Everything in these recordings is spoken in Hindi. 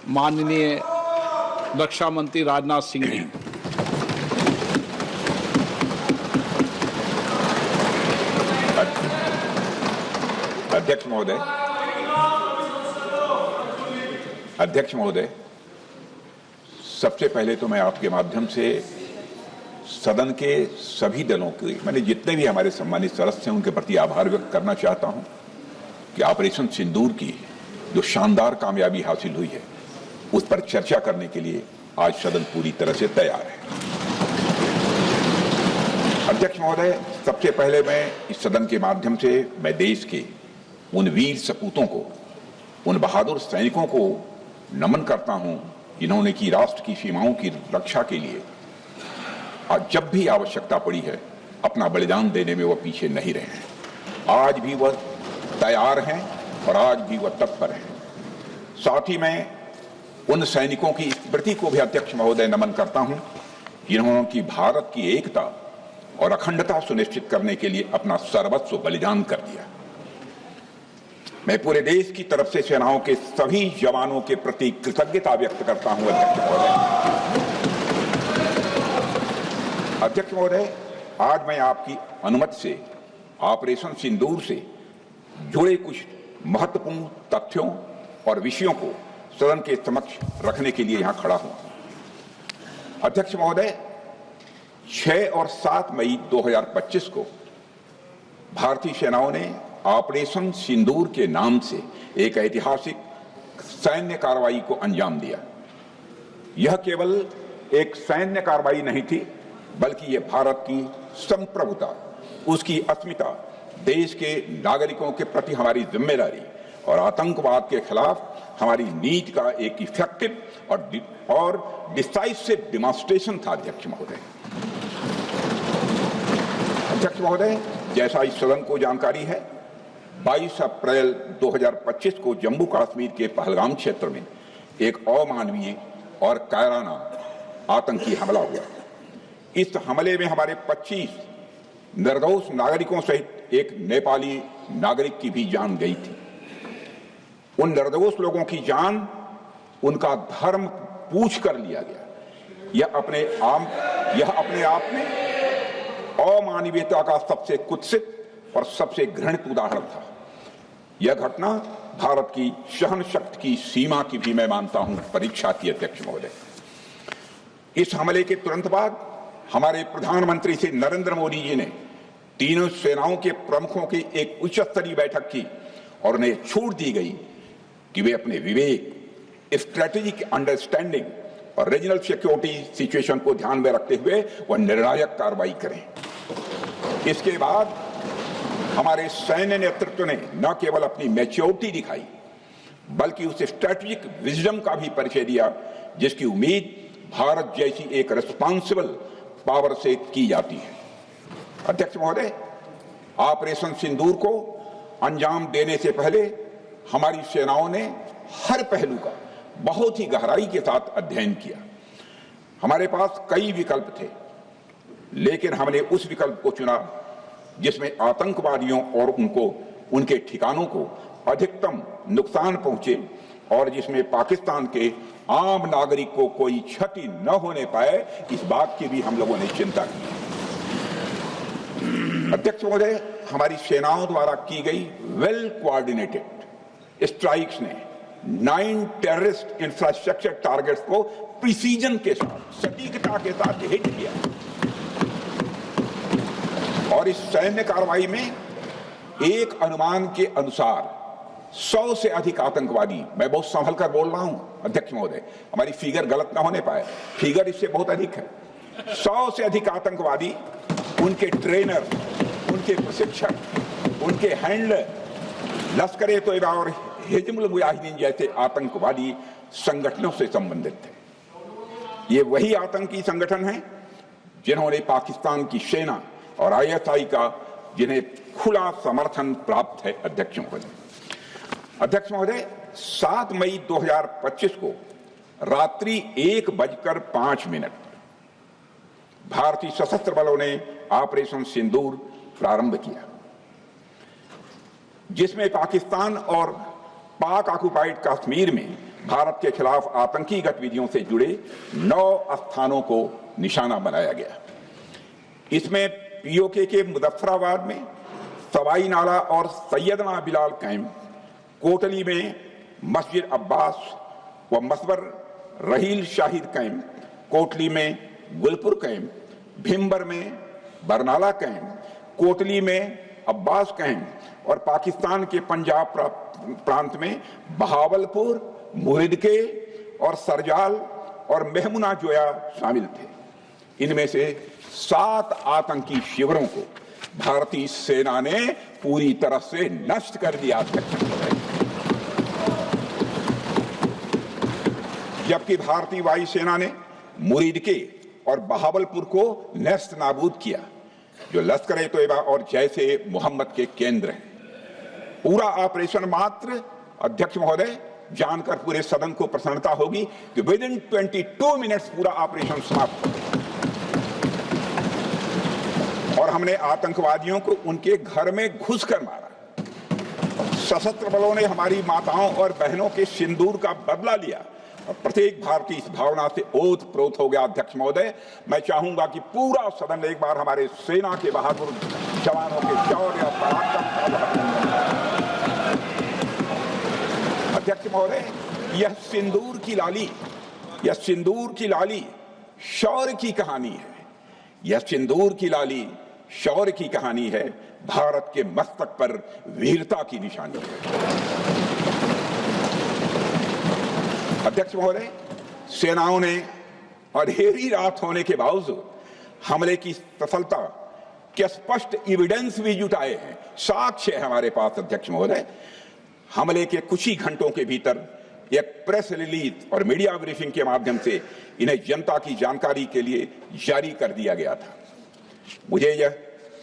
माननीय रक्षा मंत्री राजनाथ सिंह जी। अध्यक्ष महोदय, सबसे पहले तो मैं आपके माध्यम से सदन के सभी दलों के, मैंने जितने भी हमारे सम्मानित सदस्य हैं उनके प्रति आभार व्यक्त करना चाहता हूं कि ऑपरेशन सिंदूर की जो शानदार कामयाबी हासिल हुई है उस पर चर्चा करने के लिए आज सदन पूरी तरह से तैयार है। अध्यक्ष महोदय, सबसे पहले मैं इस सदन के माध्यम से मैं देश के उन वीर सपूतों को, उन बहादुर सैनिकों को नमन करता हूं जिन्होंने की राष्ट्र की सीमाओं की रक्षा के लिए आज जब भी आवश्यकता पड़ी है अपना बलिदान देने में वह पीछे नहीं रहे हैं। आज भी वह तैयार हैं और आज भी वह तत्पर हैं। साथ ही मैं उन सैनिकों की स्मृति को भी अध्यक्ष महोदय नमन करता हूं जिन्होंने की भारत की एकता और अखंडता सुनिश्चित करने के लिए अपना सर्वस्व बलिदान कर दिया। मैं पूरे देश की तरफ से सेनाओं के सभी जवानों के प्रति कृतज्ञता व्यक्त करता हूं। अध्यक्ष महोदय, आज मैं आपकी अनुमति से ऑपरेशन सिंदूर से जुड़े कुछ महत्वपूर्ण तथ्यों और विषयों को सदन के समक्ष रखने के लिए यहां खड़ा हूं। अध्यक्ष महोदय, 6 और 7 मई 2025 को भारतीय सेनाओं ने ऑपरेशन सिंदूर के नाम से एक ऐतिहासिक सैन्य कार्रवाई को अंजाम दिया। यह केवल एक सैन्य कार्रवाई नहीं थी, बल्कि यह भारत की संप्रभुता, उसकी अस्मिता, देश के नागरिकों के प्रति हमारी जिम्मेदारी और आतंकवाद के खिलाफ हमारी नीति का एक इफेक्टिव और डिसाइसिव डेमोन्स्ट्रेशन था। अध्यक्ष महोदय, जैसा इस सदन को जानकारी है, 22 अप्रैल 2025 को जम्मू कश्मीर के पहलगाम क्षेत्र में एक अमानवीय और कायराना आतंकी हमला हुआ। इस हमले में हमारे 25 निर्दोष नागरिकों सहित एक नेपाली नागरिक की भी जान गई थी। उन निर्दोष लोगों की जान उनका धर्म पूछ कर लिया गया। यह अपने आप में अमानवीयता का सबसे कुत्सित और सबसे घृणित उदाहरण था। यह घटना भारत की सहन शक्ति की सीमा की भी मैं मानता हूं परीक्षा थी। अध्यक्ष महोदय, इस हमले के तुरंत बाद हमारे प्रधानमंत्री श्री नरेंद्र मोदी जी ने तीनों सेनाओं के प्रमुखों की एक उच्च स्तरीय बैठक की और उन्हें छूट दी गई कि वे अपने विवेक, स्ट्रेटेजिक अंडरस्टैंडिंग और रीजनल सिक्योरिटी सिचुएशन को ध्यान में रखते हुए वह निर्णायक कार्रवाई करें। इसके बाद हमारे सैन्य नेतृत्व ने न केवल अपनी मैच्योरिटी दिखाई, बल्कि उस स्ट्रेटेजिक विजडम का भी परिचय दिया जिसकी उम्मीद भारत जैसी एक रिस्पॉन्सिबल पावर से की जाती है। अध्यक्ष महोदय, ऑपरेशन सिंदूर को अंजाम देने से पहले हमारी सेनाओं ने हर पहलू का बहुत ही गहराई के साथ अध्ययन किया। हमारे पास कई विकल्प थे, लेकिन हमने उस विकल्प को चुना जिसमें आतंकवादियों और उनके ठिकानों को अधिकतम नुकसान पहुंचे और जिसमें पाकिस्तान के आम नागरिक को कोई क्षति न होने पाए, इस बात की भी हम लोगों ने चिंता की। अध्यक्ष महोदय, हमारी सेनाओं द्वारा की गई वेल कोऑर्डिनेटेड स्ट्राइक्स ने 9 टेररिस्ट इंफ्रास्ट्रक्चर टारगेट्स को प्रिसीजन के साथ, सटीकता के साथ हिट किया और इस सैन्य कार्रवाई में एक अनुमान के अनुसार 100 से अधिक आतंकवादी, मैं बहुत संभल कर बोल रहा हूं अध्यक्ष महोदय, हमारी फिगर गलत ना होने पाए, फिगर इससे बहुत अधिक है। 100 से अधिक आतंकवादी, उनके ट्रेनर, उनके प्रशिक्षक, उनके हैंडलर, लश्कर-ए तोयबा और हिजबुल मुजाहिदीन जैसे आतंकवादी संगठनों से संबंधित थे। ये वही आतंकी संगठन हैं जिन्होंने पाकिस्तान की सेना और ISI का, जिन्हें खुला समर्थन प्राप्त है। अध्यक्ष महोदय, 7 मई 2025 को रात्रि 1:05 भारतीय सशस्त्र बलों ने ऑपरेशन सिंदूर प्रारंभ किया, जिसमें पाकिस्तान और पाक ऑक्युपाइड कश्मीर में भारत के खिलाफ आतंकी गतिविधियों से जुड़े 9 स्थानों को निशाना बनाया गया। इसमें पीओके के मुजफ्फराबाद में सवाई नाला और सैयदना बिलाल कैंप, कोटली में मस्जिद अब्बास व मसबर रहील शाहिद कैंप, कोटली में गुलपुर कैंप, भिम्बर में बरनाला कैंप, कोटली में अब्बास कैंप और पाकिस्तान के पंजाब प्रांत में बहावलपुर, मुहिदके और सरजाल और मेहमुना जोया शामिल थे। इनमें से 7 आतंकी शिविरों को भारतीय सेना ने पूरी तरह से नष्ट कर दिया, जबकि भारतीय वायुसेना ने मुरीदके और बहावलपुर को नेस्त नाबूद किया, जो लश्कर-ए-तोयबा और जैशे मोहम्मद के केंद्र हैं। पूरा ऑपरेशन मात्र, अध्यक्ष महोदय, जानकर पूरे सदन को प्रसन्नता होगी कि विदिन 22 मिनट्स पूरा ऑपरेशन समाप्त हो और हमने आतंकवादियों को उनके घर में घुसकर मारा। सशस्त्र बलों ने हमारी माताओं और बहनों के सिंदूर का बदला लिया और प्रत्येक भारतीय इस भावना से ओत-प्रोत हो गया। अध्यक्ष महोदय, मैं चाहूंगा कि पूरा सदन एक बार हमारे सेना के बहादुर जवानों के शौर्य और पराक्रम। अध्यक्ष महोदय, यह सिंदूर की लाली शौर्य की कहानी है। यह सिंदूर की लाली शौर्य की कहानी है, भारत के मस्तक पर वीरता की निशानी है। अध्यक्ष महोदय, सेनाओं ने अंधेरी रात होने के बावजूद हमले की सफलता के स्पष्ट एविडेंस भी जुटाए हैं, साक्ष्य है हमारे पास। अध्यक्ष महोदय, हमले के कुछ ही घंटों के भीतर एक प्रेस रिलीज और मीडिया ब्रीफिंग के माध्यम से इन्हें जनता की जानकारी के लिए जारी कर दिया गया था। मुझे यह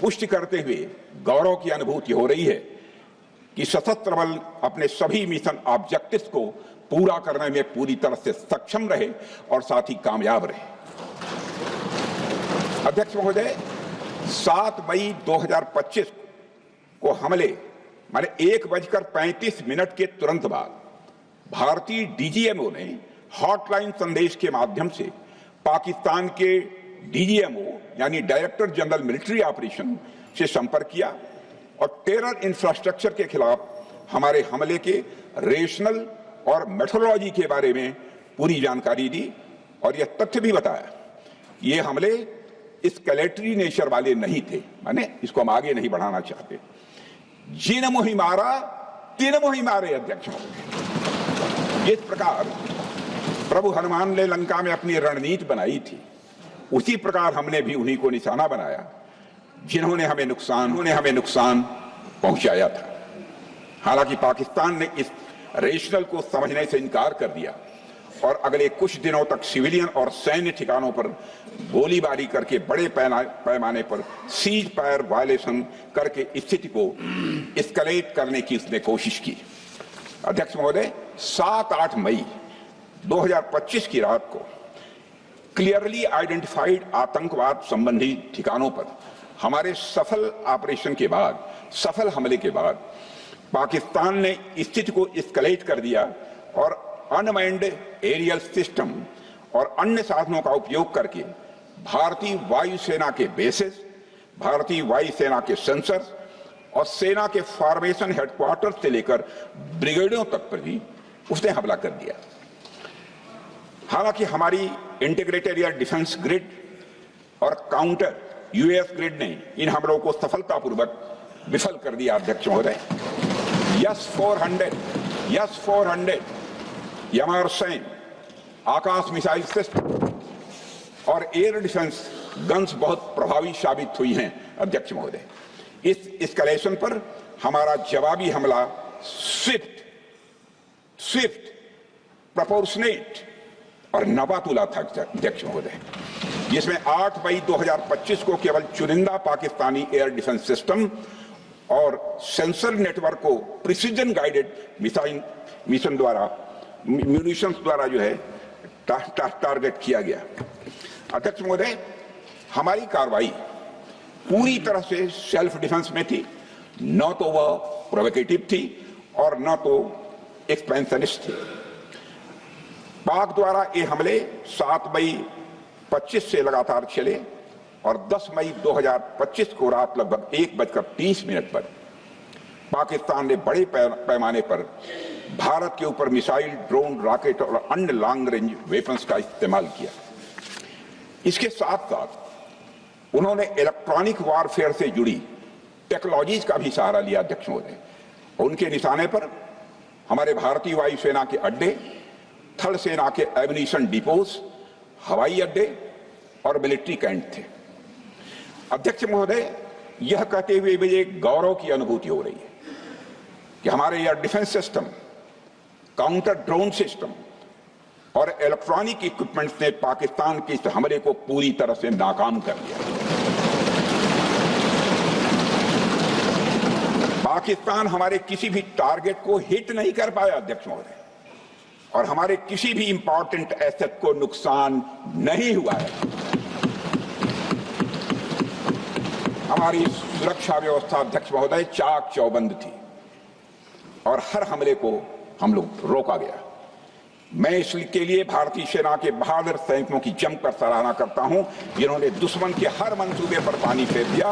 पुष्टि करते हुए गौरव की अनुभूति हो रही है कि सशस्त्र बल अपने सभी मिशन ऑब्जेक्टिव्स को पूरा करने में पूरी तरह से सक्षम रहे और साथ ही कामयाब रहे। अध्यक्ष महोदय, 7 मई 2025 को हमले माने 1:35 के तुरंत बाद भारतीय डीजीएमओ ने हॉटलाइन संदेश के माध्यम से पाकिस्तान के डीजीएमओ यानी डायरेक्टर जनरल मिलिट्री ऑपरेशन से संपर्क किया और टेरर इंफ्रास्ट्रक्चर के खिलाफ हमारे हमले के रेशनल और मेथोडोलॉजी के बारे में पूरी जानकारी दी और यह तथ्य भी बताया ये हमले एस्केलेटरी नेचर वाले नहीं थे, माने इसको हम आगे नहीं बढ़ाना चाहते। जिन मुहि मारा तीन मुहि मारे। अध्यक्ष महोदय, जिस प्रकार प्रभु हनुमान ने लंका में अपनी रणनीति बनाई थी, उसी प्रकार हमने भी उन्हीं को निशाना बनाया जिन्होंने हमें नुकसान पहुंचाया था। हालांकि पाकिस्तान ने इस रेशनल को समझने से इनकार कर दिया और अगले कुछ दिनों तक सिविलियन और सैन्य ठिकानों पर गोलीबारी करके बड़े पैमाने पर सीज फायर वायलेशन करके स्थिति को एस्केलेट करने की उसने कोशिश की। अध्यक्ष महोदय, 7-8 मई 2025 की रात को क्लियरली आइडेंटिफाइड आतंकवाद संबंधी ठिकानों पर हमारे सफल ऑपरेशन के बाद, सफल हमले के बाद पाकिस्तान ने स्थिति को एस्केलेट कर दिया और अनमैन्ड एरियल सिस्टम और अन्य साधनों का उपयोग करके भारतीय वायुसेना के बेसेस, भारतीय वायुसेना के सेंसर्स और सेना के फॉर्मेशन हेडक्वार्टर से लेकर ब्रिगेडों तक पर भी उसने हमला कर दिया। हालांकि हमारी इंटीग्रेटेड एयर डिफेंस ग्रिड और काउंटर यूएस ग्रिड ने इन हमलों को सफलतापूर्वक विफल कर दिया। अध्यक्ष महोदय, यस-400 यमारसैन आकाश मिसाइल सिस्टम और एयर डिफेंस गन्स बहुत प्रभावी साबित हुई हैं। अध्यक्ष महोदय, इस एस्केलेशन पर हमारा जवाबी हमला स्विफ्ट, प्रोपोर्शनेट और नवातुला था। अध्यक्ष महोदय, जिसमें 8 मई 2025 को केवल चुनिंदा पाकिस्तानी एयर डिफेंस सिस्टम और सेंसर नेटवर्क को प्रिसीजन गाइडेड मिशन द्वारा म्यूनिशंस द्वारा जो है टारगेट किया गया। अध्यक्ष महोदय, हमारी कार्रवाई पूरी तरह से सेल्फ डिफेंस में थी, न तो वह प्रोवोकेटिव थी और न तो एक्सपेंशनिस्ट थी। पाक द्वारा ये हमले 7 मई 25 से लगातार चले और 10 मई 2025 को रात लगभग 1:30 पर पाकिस्तान ने बड़े पैमाने पर भारत के ऊपर मिसाइल, ड्रोन, रॉकेट और अन्य लॉन्ग रेंज वेपन्स का इस्तेमाल किया। इसके साथ साथ उन्होंने इलेक्ट्रॉनिक वारफेयर से जुड़ी टेक्नोलॉजीज का भी सहारा लिया। अध्यक्ष महोदय, उनके निशाने पर हमारे भारतीय वायुसेना के अड्डे, थल सेना के एम्यूनिशन डिपोज, हवाई अड्डे और मिलिट्री कैंट थे। अध्यक्ष महोदय, यह कहते हुए मुझे गौरव की अनुभूति हो रही है कि हमारे air defence system, counter drone system और इलेक्ट्रॉनिक इक्विपमेंट्स ने पाकिस्तान के इस हमले को पूरी तरह से नाकाम कर दिया। पाकिस्तान हमारे किसी भी टारगेट को हिट नहीं कर पाया अध्यक्ष महोदय, और हमारे किसी भी इंपॉर्टेंट एसेट को नुकसान नहीं हुआ है। हमारी सुरक्षा व्यवस्था अध्यक्ष महोदय चाक चौबंद थी और हर हमले को हम लोग रोका गया। मैं इसके लिए भारतीय सेना के बहादुर सैनिकों की जमकर सराहना करता हूं, जिन्होंने दुश्मन के हर मंसूबे पर पानी फेर दिया।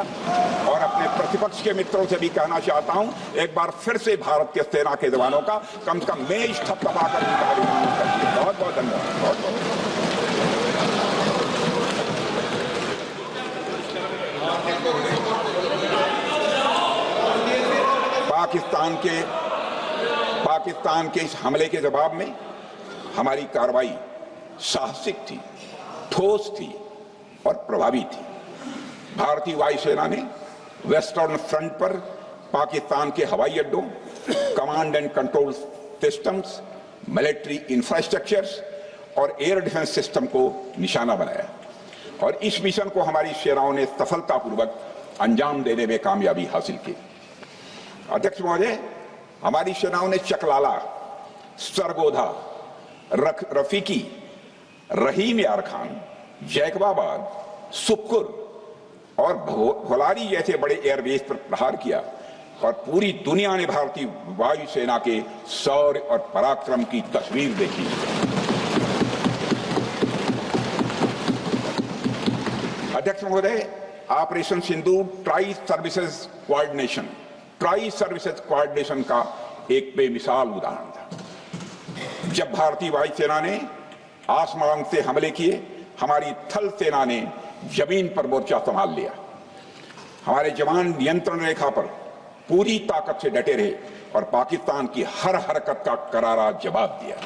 और अपने प्रतिपक्ष के मित्रों से भी कहना चाहता हूं, एक बार फिर से भारत के सेना के जवानों का कम से कम मेज थपथपाकर उनका अभिनंदन करिए। बहुत बहुत धन्यवाद। बहुत बहुत पाकिस्तान के इस हमले के जवाब में हमारी कार्रवाई साहसिक थी, ठोस थी और प्रभावी थी। भारतीय वायुसेना ने वेस्टर्न फ्रंट पर पाकिस्तान के हवाई अड्डों, command and control systems, military infrastructures और एयर डिफेंस सिस्टम को निशाना बनाया और इस मिशन को हमारी सेनाओं ने सफलतापूर्वक अंजाम देने में कामयाबी हासिल की। अध्यक्ष महोदय, हमारी सेनाओं ने चकलाला, सरगोधा, रफीकी, रहीम यार खान, जैकबाबाद, सुक्कुर और भोलारी जैसे बड़े एयरबेस पर प्रहार किया और पूरी दुनिया ने भारतीय वायुसेना के शौर्य और पराक्रम की तस्वीर देखी। अध्यक्ष महोदय, ऑपरेशन सिंदूर ट्राई सर्विसेज कोऑर्डिनेशन का एक बेमिसाल उदाहरण था। जब भारतीय वायुसेना ने आसमान से हमले किए, हमारी थल सेना ने जमीन पर मोर्चा संभाल लिया। हमारे जवान नियंत्रण रेखा पर पूरी ताकत से डटे रहे और पाकिस्तान की हर हरकत का करारा जवाब दिया।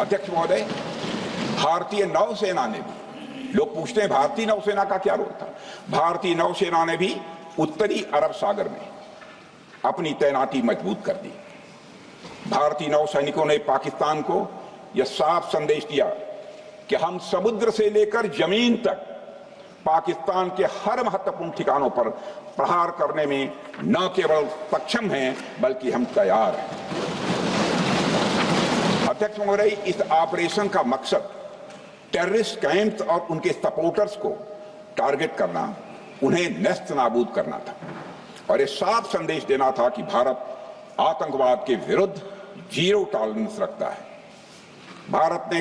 अध्यक्ष महोदय, भारतीय नौसेना ने भी, लोग पूछते हैं भारतीय नौसेना का क्या रोल था, भारतीय नौसेना ने भी उत्तरी अरब सागर में अपनी तैनाती मजबूत कर दी। भारतीय नौसैनिकों ने पाकिस्तान को यह साफ संदेश दिया कि हम समुद्र से लेकर जमीन तक पाकिस्तान के हर महत्वपूर्ण ठिकानों पर प्रहार करने में न केवल सक्षम हैं बल्कि हम तैयार हैं। अध्यक्ष महोदय, इस ऑपरेशन का मकसद टेररिस्ट कैंप्स और उनके सपोर्टर्स को टारगेट करना, उन्हें नेस्त नाबूद करना था और यह साफ संदेश देना था कि भारत आतंकवाद के विरुद्ध जीरो टॉलरेंस रखता है। भारत ने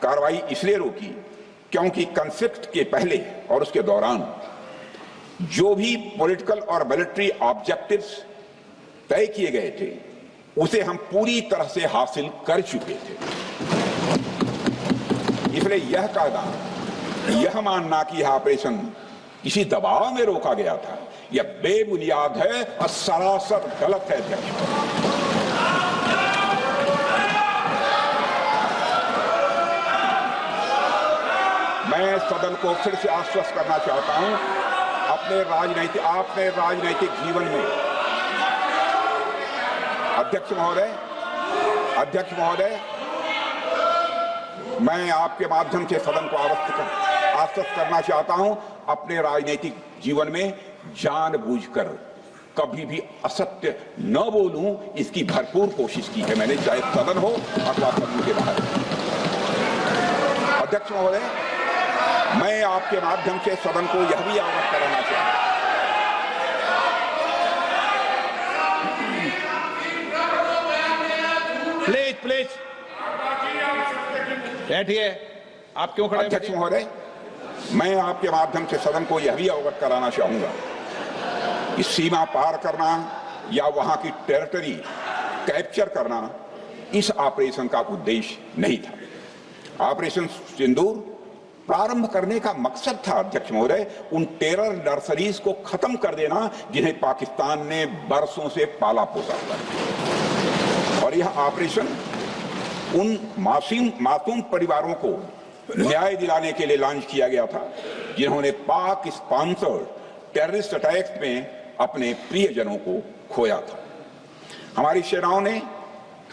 कार्रवाई इसलिए रोकी क्योंकि कॉन्फ्लिक्ट के पहले और उसके दौरान जो भी पॉलिटिकल और मिलिट्री ऑब्जेक्टिव्स तय किए गए थे उसे हम पूरी तरह से हासिल कर चुके थे। इसलिए यह कहना, यह मानना कि यह ऑपरेशन किसी दबाव में रोका गया था, यह बेबुनियाद है और सरासर गलत है। मैं सदन को फिर से आश्वस्त करना चाहता हूं, आपने राजनीतिक जीवन में अध्यक्ष महोदय, मैं आपके माध्यम से सदन को आश्वस्त करना चाहता हूं, अपने राजनीतिक जीवन में जानबूझकर कभी भी असत्य न बोलूं, इसकी भरपूर कोशिश की है मैंने, चाहे सदन हो अथवा सदन के बाहर। अध्यक्ष महोदय, मैं आपके माध्यम से सदन को यह भी अवगत कराना चाहता हूं। प्लीज बैठिए। आप क्यों खड़े हैं? अध्यक्ष महोदय, मैं आपके माध्यम से सदन को यह भी अवगत कराना चाहूंगा कि सीमा पार करना या वहां की टेरिटरी कैप्चर करना इस ऑपरेशन का उद्देश्य नहीं था। ऑपरेशन सिंदूर प्रारंभ करने का मकसद था अध्यक्ष महोदय उन टेरर नर्सरीज को खत्म कर देना जिन्हें पाकिस्तान ने बरसों से पाला पोसा था। और यह ऑपरेशन उन मासूम परिवारों को न्याय दिलाने के लिए लॉन्च किया गया था जिन्होंने पाक स्पॉन्सर्ड टेररिस्ट अटैक्स में अपने प्रियजनों को खोया था। हमारी सेनाओं ने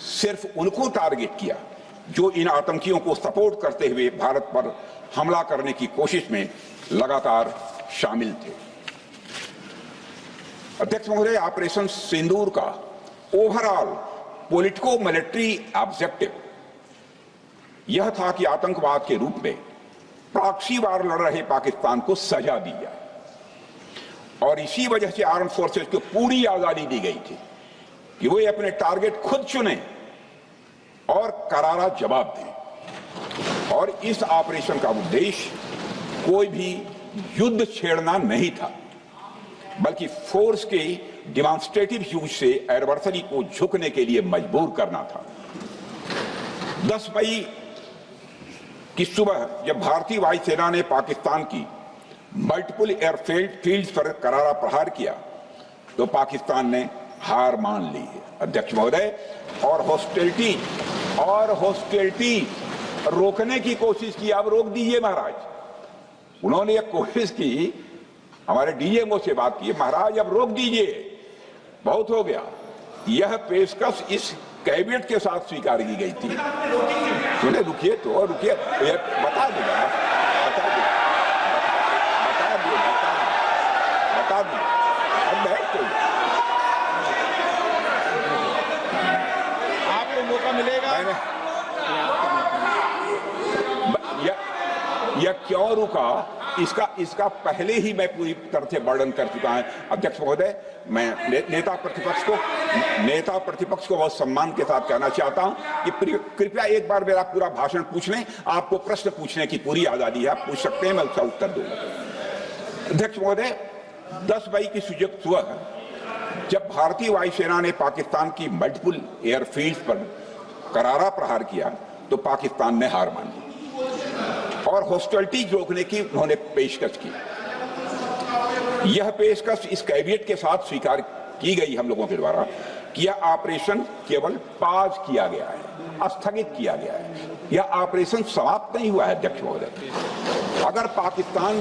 सिर्फ उनको टारगेट किया जो इन आतंकियों को सपोर्ट करते हुए भारत पर हमला करने की कोशिश में लगातार शामिल थे। अध्यक्ष महोदय, ऑपरेशन सिंदूर का ओवरऑल पॉलिटिको मिलिट्री ऑब्जेक्टिव यह था कि आतंकवाद के रूप में प्रॉक्सी वार लड़ रहे पाकिस्तान को सजा दी जाए और इसी वजह से आर्म फोर्सेस को पूरी आजादी दी गई थी कि वे अपने टारगेट खुद चुने और करारा जवाब दें। और इस ऑपरेशन का उद्देश्य कोई भी युद्ध छेड़ना नहीं था बल्कि फोर्स के डिमॉन्स्ट्रेटिव यूज से एडवर्सरी को झुकने के लिए मजबूर करना था। 10 मई की सुबह जब भारतीय वायुसेना ने पाकिस्तान की मल्टीपल एयरफील्ड पर करारा प्रहार किया तो पाकिस्तान ने हार मान ली है अध्यक्ष महोदय और हॉस्टिलिटी रोकने की कोशिश की। अब रोक दीजिए महाराज। उन्होंने एक कोशिश की, हमारे डीएमओ से बात की, महाराज अब रोक दीजिए, बहुत हो गया। यह पेशकश इस कैबिनेट के साथ स्वीकार की गई थी। सुने, रुकिए तो रुकिए, बता दूंगा अब बैठ तो आपको मौका मिलेगा। यह क्यों रुका इसका पहले ही मैं पूरी तरह से वर्णन कर चुका है अध्यक्ष महोदय। मैं नेता प्रतिपक्ष को बहुत सम्मान के साथ कहना चाहता हूं कि कृपया एक बार मेरा पूरा भाषण पूछ लें। आपको प्रश्न पूछने की पूरी आजादी है, आप पूछ सकते हैं, मैं उसका उत्तर दूंगा। अध्यक्ष महोदय, 10 मई की सुबह जब भारतीय वायुसेना ने पाकिस्तान की मल्टीपल एयरफील्ड पर करारा प्रहार किया तो पाकिस्तान ने हार मान ली और हॉस्टिलिटी रोकने की उन्होंने पेशकश की। यह पेशकश इस कैबिनेट के साथ स्वीकार की गई हम लोगों के द्वारा कि यह ऑपरेशन केवल पाज किया गया है, स्थगित किया गया है। यह ऑपरेशन समाप्त नहीं हुआ है अध्यक्ष महोदय। अगर पाकिस्तान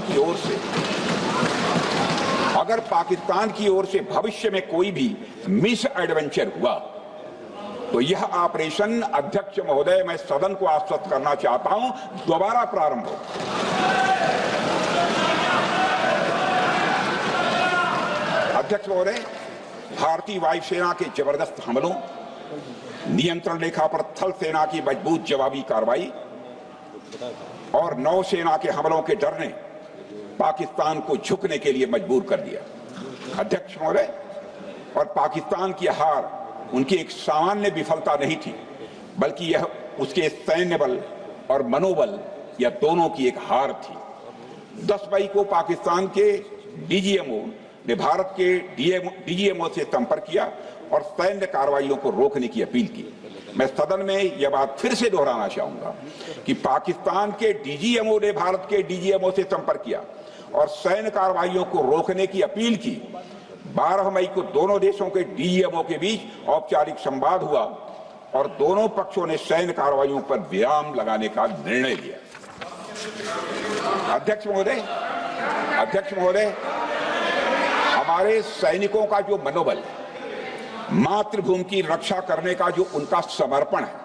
की ओर से भविष्य में कोई भी मिस एडवेंचर हुआ तो यह ऑपरेशन अध्यक्ष महोदय, मैं सदन को आश्वस्त करना चाहता हूं, दोबारा प्रारंभ हो। अध्यक्ष महोदय, भारतीय वायुसेना के जबरदस्त हमलों, नियंत्रण रेखा पर थल सेना की मजबूत जवाबी कार्रवाई और नौसेना के हमलों के डर ने पाकिस्तान को झुकने के लिए मजबूर कर दिया अध्यक्ष महोदय। और पाकिस्तान की हार उनकी एक सामान्य विफलता नहीं थी बल्कि यह उसके सैन्य बल और मनोबल या दोनों की एक हार थी। 10 मई को पाकिस्तान के डीजीएमओ ने भारत के डीजीएमओ से संपर्क किया और सैन्य कार्रवाइयों को रोकने की अपील की। मैं सदन में यह बात फिर से दोहराना चाहूंगा कि पाकिस्तान के डीजीएमओ ने भारत के डीजीएमओ से संपर्क किया और सैन्य कार्रवाइयों को रोकने की अपील की। 12 मई को दोनों देशों के डीजीएमओ के बीच औपचारिक संवाद हुआ और दोनों पक्षों ने सैन्य कार्रवाइयों पर विराम लगाने का निर्णय लिया। अध्यक्ष महोदय, हमारे सैनिकों का जो मनोबल, मातृभूमि की रक्षा करने का जो उनका समर्पण है,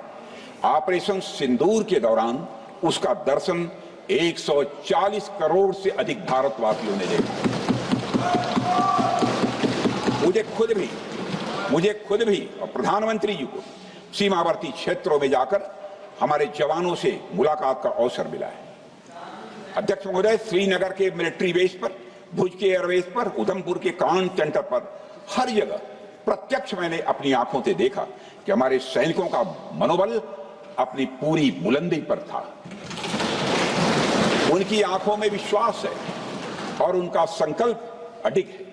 ऑपरेशन सिंदूर के दौरान उसका दर्शन 140 करोड़ से अधिक भारतवासियों ने देखा। मुझे खुद भी और प्रधानमंत्री जी को सीमावर्ती क्षेत्रों में जाकर हमारे जवानों से मुलाकात का अवसर मिला है। अध्यक्ष महोदय, श्रीनगर के मिलिट्री बेस पर, भुज के एयरबेस पर, उधमपुर के कमांड सेंटर पर, हर जगह प्रत्यक्ष मैंने अपनी आंखों से देखा कि हमारे सैनिकों का मनोबल अपनी पूरी बुलंदी पर था। उनकी आंखों में विश्वास है और उनका संकल्प अडिग है।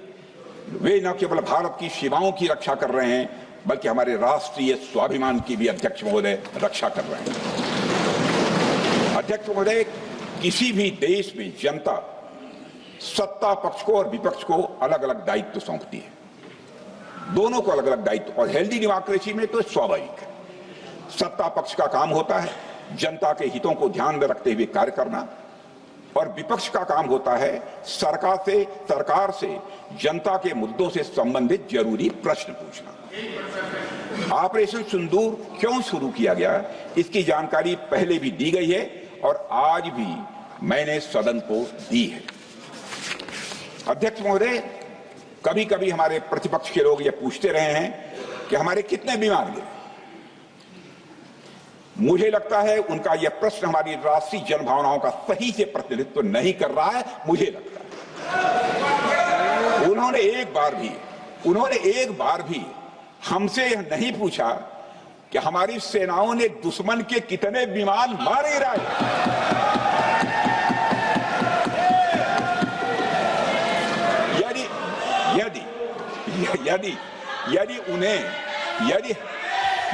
वे न केवल भारत की सीमाओं की रक्षा कर रहे हैं, बल्कि हमारे राष्ट्रीय स्वाभिमान की भी अध्यक्ष महोदय रक्षा कर रहे हैं। अध्यक्ष महोदय, किसी भी देश में जनता सत्ता पक्ष को और विपक्ष को अलग अलग दायित्व सौंपती है, दोनों को अलग अलग दायित्व, और हेल्दी डेमोक्रेसी में तो स्वाभाविक है। सत्ता पक्ष का काम होता है जनता के हितों को ध्यान में रखते हुए कार्य करना, और विपक्ष का काम होता है सरकार से जनता के मुद्दों से संबंधित जरूरी प्रश्न पूछना। ऑपरेशन सिंदूर क्यों शुरू किया गया, इसकी जानकारी पहले भी दी गई है और आज भी मैंने सदन को दी है। अध्यक्ष महोदय, कभी कभी हमारे प्रतिपक्ष के लोग ये पूछते रहे हैं कि हमारे कितने बीमार गिरे। मुझे लगता है उनका यह प्रश्न हमारी राष्ट्रीय जनभावनाओं का सही से प्रतिनिधित्व नहीं कर रहा है। मुझे लगता है उन्होंने एक बार भी हमसे यह नहीं पूछा कि हमारी सेनाओं ने दुश्मन के कितने विमान मारे गिराए।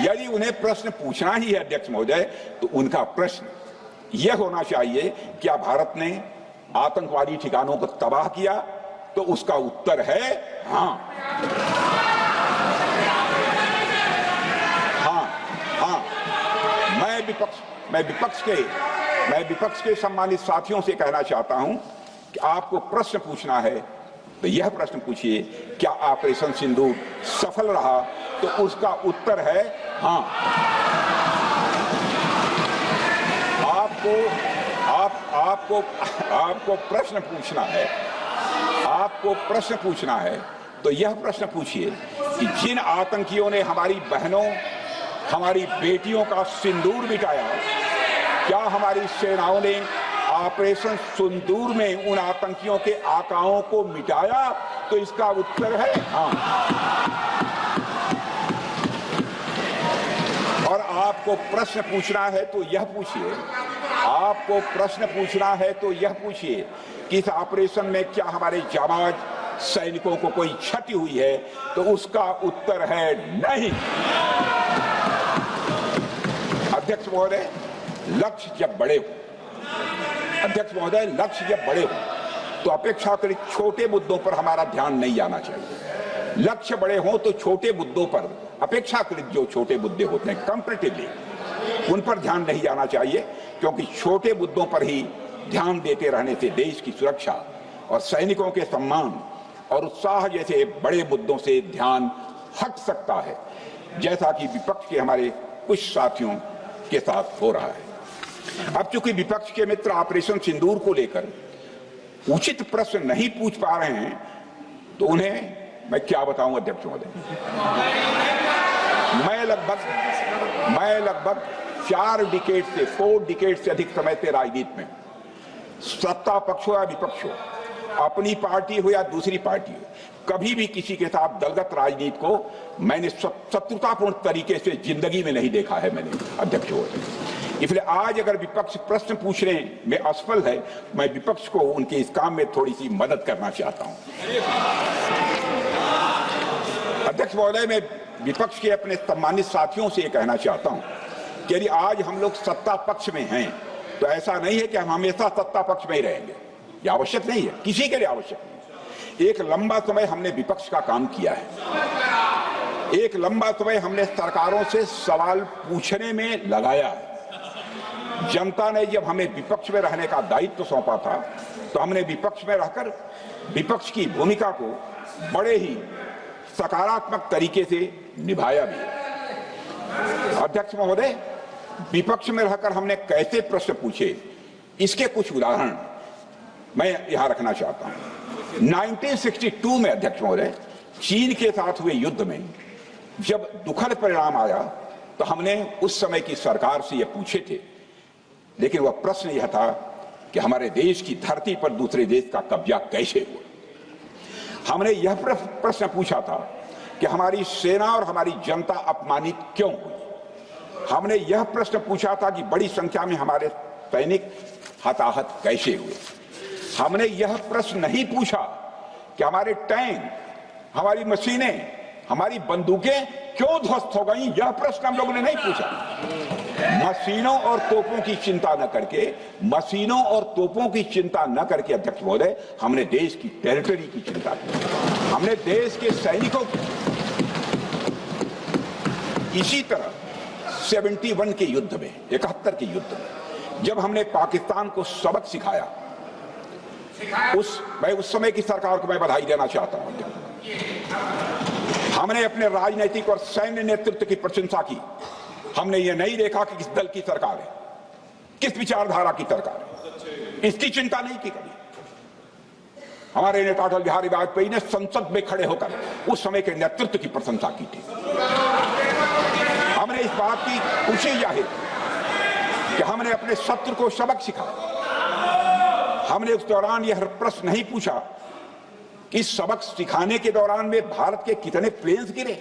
यदि उन्हें प्रश्न पूछना ही है अध्यक्ष महोदय, तो उनका प्रश्न यह होना चाहिए, क्या भारत ने आतंकवादी ठिकानों को तबाह किया? तो उसका उत्तर है हाँ। मैं विपक्ष के सम्मानित साथियों से कहना चाहता हूं कि आपको प्रश्न पूछना है तो यह प्रश्न पूछिए, क्या ऑपरेशन सिंदूर सफल रहा? तो उसका उत्तर है हाँ। आपको प्रश्न पूछना है तो यह प्रश्न पूछिए कि जिन आतंकियों ने हमारी बहनों, हमारी बेटियों का सिंदूर मिटाया, क्या हमारी सेनाओं ने ऑपरेशन सिंदूर में उन आतंकियों के आकाओं को मिटाया? तो इसका उत्तर है हाँ। और आपको प्रश्न पूछना है तो यह पूछिए कि इस ऑपरेशन में क्या हमारे जाबाज सैनिकों को कोई क्षति हुई है? तो उसका उत्तर है नहीं। अध्यक्ष महोदय, लक्ष्य जब बड़े हो तो अपेक्षाकृत छोटे मुद्दों पर हमारा ध्यान नहीं जाना चाहिए। लक्ष्य बड़े हों तो छोटे मुद्दों पर, अपेक्षाकृत जो छोटे मुद्दे होते हैं कंपैरेटिवली, उन पर ध्यान नहीं जाना चाहिए, क्योंकि छोटे मुद्दों पर ही ध्यान देते रहने से देश की सुरक्षा और सैनिकों के सम्मान और उत्साह जैसे बड़े मुद्दों से ध्यान हट सकता है, जैसा कि विपक्ष के हमारे कुछ साथियों के साथ हो रहा है। अब चूंकि विपक्ष के मित्र ऑपरेशन सिंदूर को लेकर उचित प्रश्न नहीं पूछ पा रहे हैं, तो उन्हें मैं क्या बताऊं अध्यक्ष महोदय। मैं लगभग 4 डिकेड से अधिक समय से राजनीति में, सत्ता पक्ष हो या विपक्ष हो, अपनी पार्टी हो या दूसरी पार्टी हो, कभी भी किसी के साथ दलगत राजनीति को मैंने शत्रुतापूर्ण तरीके से जिंदगी में नहीं देखा है मैंने अध्यक्ष महोदय। इसलिए आज अगर विपक्ष प्रश्न पूछने में असफल है, मैं विपक्ष को उनके इस काम में थोड़ी सी मदद करना चाहता हूं। अध्यक्ष महोदय, मैं विपक्ष के अपने सम्मानित साथियों से कहना चाहता हूं कि यदि आज हम लोग सत्ता पक्ष में हैं, तो ऐसा नहीं है कि हम हमेशा सत्ता पक्ष में ही रहेंगे। यह आवश्यक नहीं है, किसी के लिए आवश्यक नहीं। एक लंबा समय हमने विपक्ष का काम किया है, एक लंबा समय हमने सरकारों से सवाल पूछने में लगाया है। जनता ने जब हमें विपक्ष में रहने का दायित्व सौंपा था, तो हमने विपक्ष में रहकर विपक्ष की भूमिका को बड़े ही सकारात्मक तरीके से निभाया भी। अध्यक्ष महोदय, विपक्ष में रहकर हमने कैसे प्रश्न पूछे, इसके कुछ उदाहरण मैं यहां रखना चाहता हूं। 1962 में अध्यक्ष महोदय, चीन के साथ हुए युद्ध में जब दुखद परिणाम आया, तो हमने उस समय की सरकार से यह पूछे थे, लेकिन वह प्रश्न यह था कि हमारे देश की धरती पर दूसरे देश का कब्जा कैसे हुआ। हमने यह प्रश्न पूछा था कि हमारी सेना और हमारी जनता अपमानित क्यों हुई। हमने यह प्रश्न पूछा था कि बड़ी संख्या में हमारे सैनिक हताहत कैसे हुए। हमने यह प्रश्न नहीं पूछा कि हमारे टैंक, हमारी मशीनें, हमारी बंदूकें क्यों ध्वस्त हो गई। यह प्रश्न हम लोगों ने नहीं पूछा। मशीनों और तोपों की चिंता न करके, मशीनों और तोपों की चिंता न करके अध्यक्ष महोदय, हमने देश की टेरिटरी की चिंता की। हमने देश के सैनिकों की। इसी तरह 71 के युद्ध में, 71 के युद्ध में जब हमने पाकिस्तान को सबक सिखाया, मैं उस समय की सरकार को मैं बधाई देना चाहता हूं। हमने अपने राजनीतिक और सैन्य नेतृत्व की प्रशंसा की। हमने ये नहीं देखा कि किस दल की सरकार है, किस विचारधारा की सरकार है, इसकी चिंता नहीं की कभी। हमारे नेता अटल बिहारी वाजपेयी ने संसद में खड़े होकर उस समय के नेतृत्व की प्रशंसा की थी। हमने इस बात की खुशी जाहिर कि हमने अपने शत्रु को सबक सिखाया। हमने उस दौरान यह प्रश्न नहीं पूछा कि सबक सिखाने के दौरान में भारत के कितने प्लेन्स गिरे,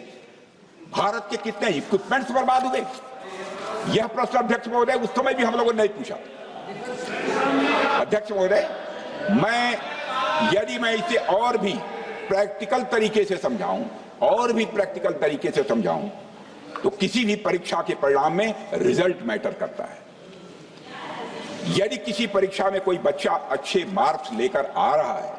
भारत के कितने इक्विपमेंट्स बर्बाद हुए। यह प्रश्न अध्यक्ष महोदय उस समय भी हम लोगों ने नहीं पूछा। अध्यक्ष महोदय, यदि मैं इसे और भी प्रैक्टिकल तरीके से समझाऊं, तो किसी भी परीक्षा के परिणाम में रिजल्ट मैटर करता है। यदि किसी परीक्षा में कोई बच्चा अच्छे मार्क्स लेकर आ रहा है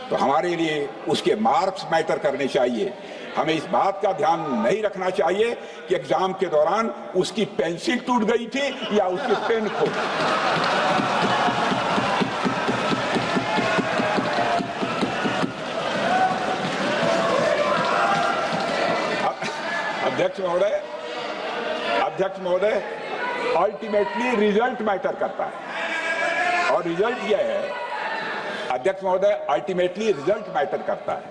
तो हमारे लिए उसके मार्क्स मैटर करने चाहिए। हमें इस बात का ध्यान नहीं रखना चाहिए कि एग्जाम के दौरान उसकी पेंसिल टूट गई थी या उसकी पेन खो गई। अध्यक्ष महोदय, अल्टीमेटली रिजल्ट मैटर करता है और रिजल्ट यह है, अध्यक्ष महोदय, अल्टीमेटली रिजल्ट मैटर करता है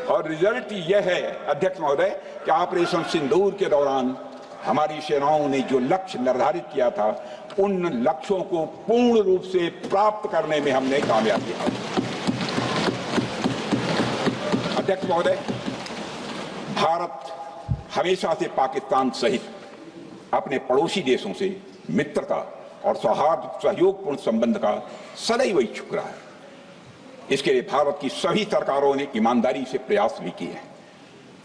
और रिजल्ट यह है अध्यक्ष महोदय कि ऑपरेशन सिंदूर के दौरान हमारी सेनाओं ने जो लक्ष्य निर्धारित किया था, उन लक्ष्यों को पूर्ण रूप से प्राप्त करने में हमने कामयाबी हासिल की। अध्यक्ष महोदय, भारत हमेशा से पाकिस्तान सहित अपने पड़ोसी देशों से मित्रता और सहयोगपूर्ण संबंध का सदैव इच्छुक रहा है। इसके लिए भारत की सभी सरकारों ने ईमानदारी से प्रयास भी किए हैं।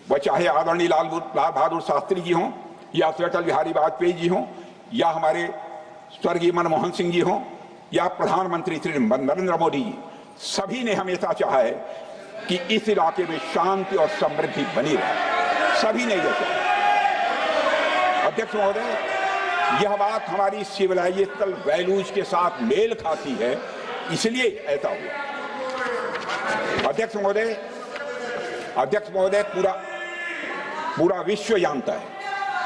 वह चाहे आदरणीय लाल बहादुर शास्त्री जी हों, या अटल बिहारी वाजपेयी जी हों, या हमारे स्वर्गीय मनमोहन सिंह जी हों, या प्रधानमंत्री श्री नरेंद्र मोदी जी, सभी ने हमेशा चाहा है कि इस इलाके में शांति और समृद्धि बनी रहे। सभी ने यह चाहा। अध्यक्ष महोदय, यह बात हमारी सिविलाइजेशनल वैल्यूज के साथ मेल खाती है, इसलिए ऐसा हुआ। अध्यक्ष महोदय, पूरा विश्व जानता है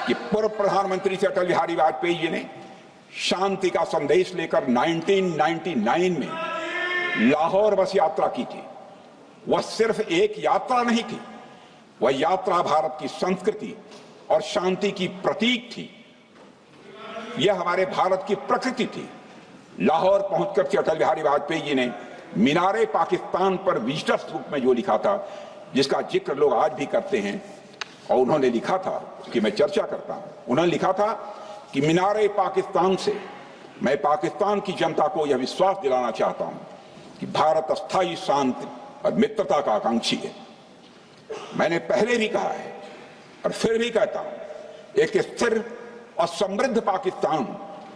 कि पूर्व प्रधानमंत्री से अटल बिहारी वाजपेयी जी ने शांति का संदेश लेकर 1999 में लाहौर बस यात्रा की थी। वह सिर्फ एक यात्रा नहीं थी, वह यात्रा भारत की संस्कृति और शांति की प्रतीक थी। यह हमारे भारत की प्रकृति थी। लाहौर पहुंचकर अटल बिहारी वाजपेयी जी ने मीनारे पाकिस्तान पर विजिटर्स रूप में जो लिखा था, जिसका जिक्र लोग आज भी करते हैं, और उन्होंने लिखा था, उसकी मैं चर्चा करता हूं। उन्होंने लिखा था कि मीनारे पाकिस्तान से मैं पाकिस्तान की जनता को यह विश्वास दिलाना चाहता हूं कि भारत अस्थायी शांति और मित्रता का आकांक्षी है। मैंने पहले भी कहा है और फिर भी कहता हूं, एक स्थिर और समृद्ध पाकिस्तान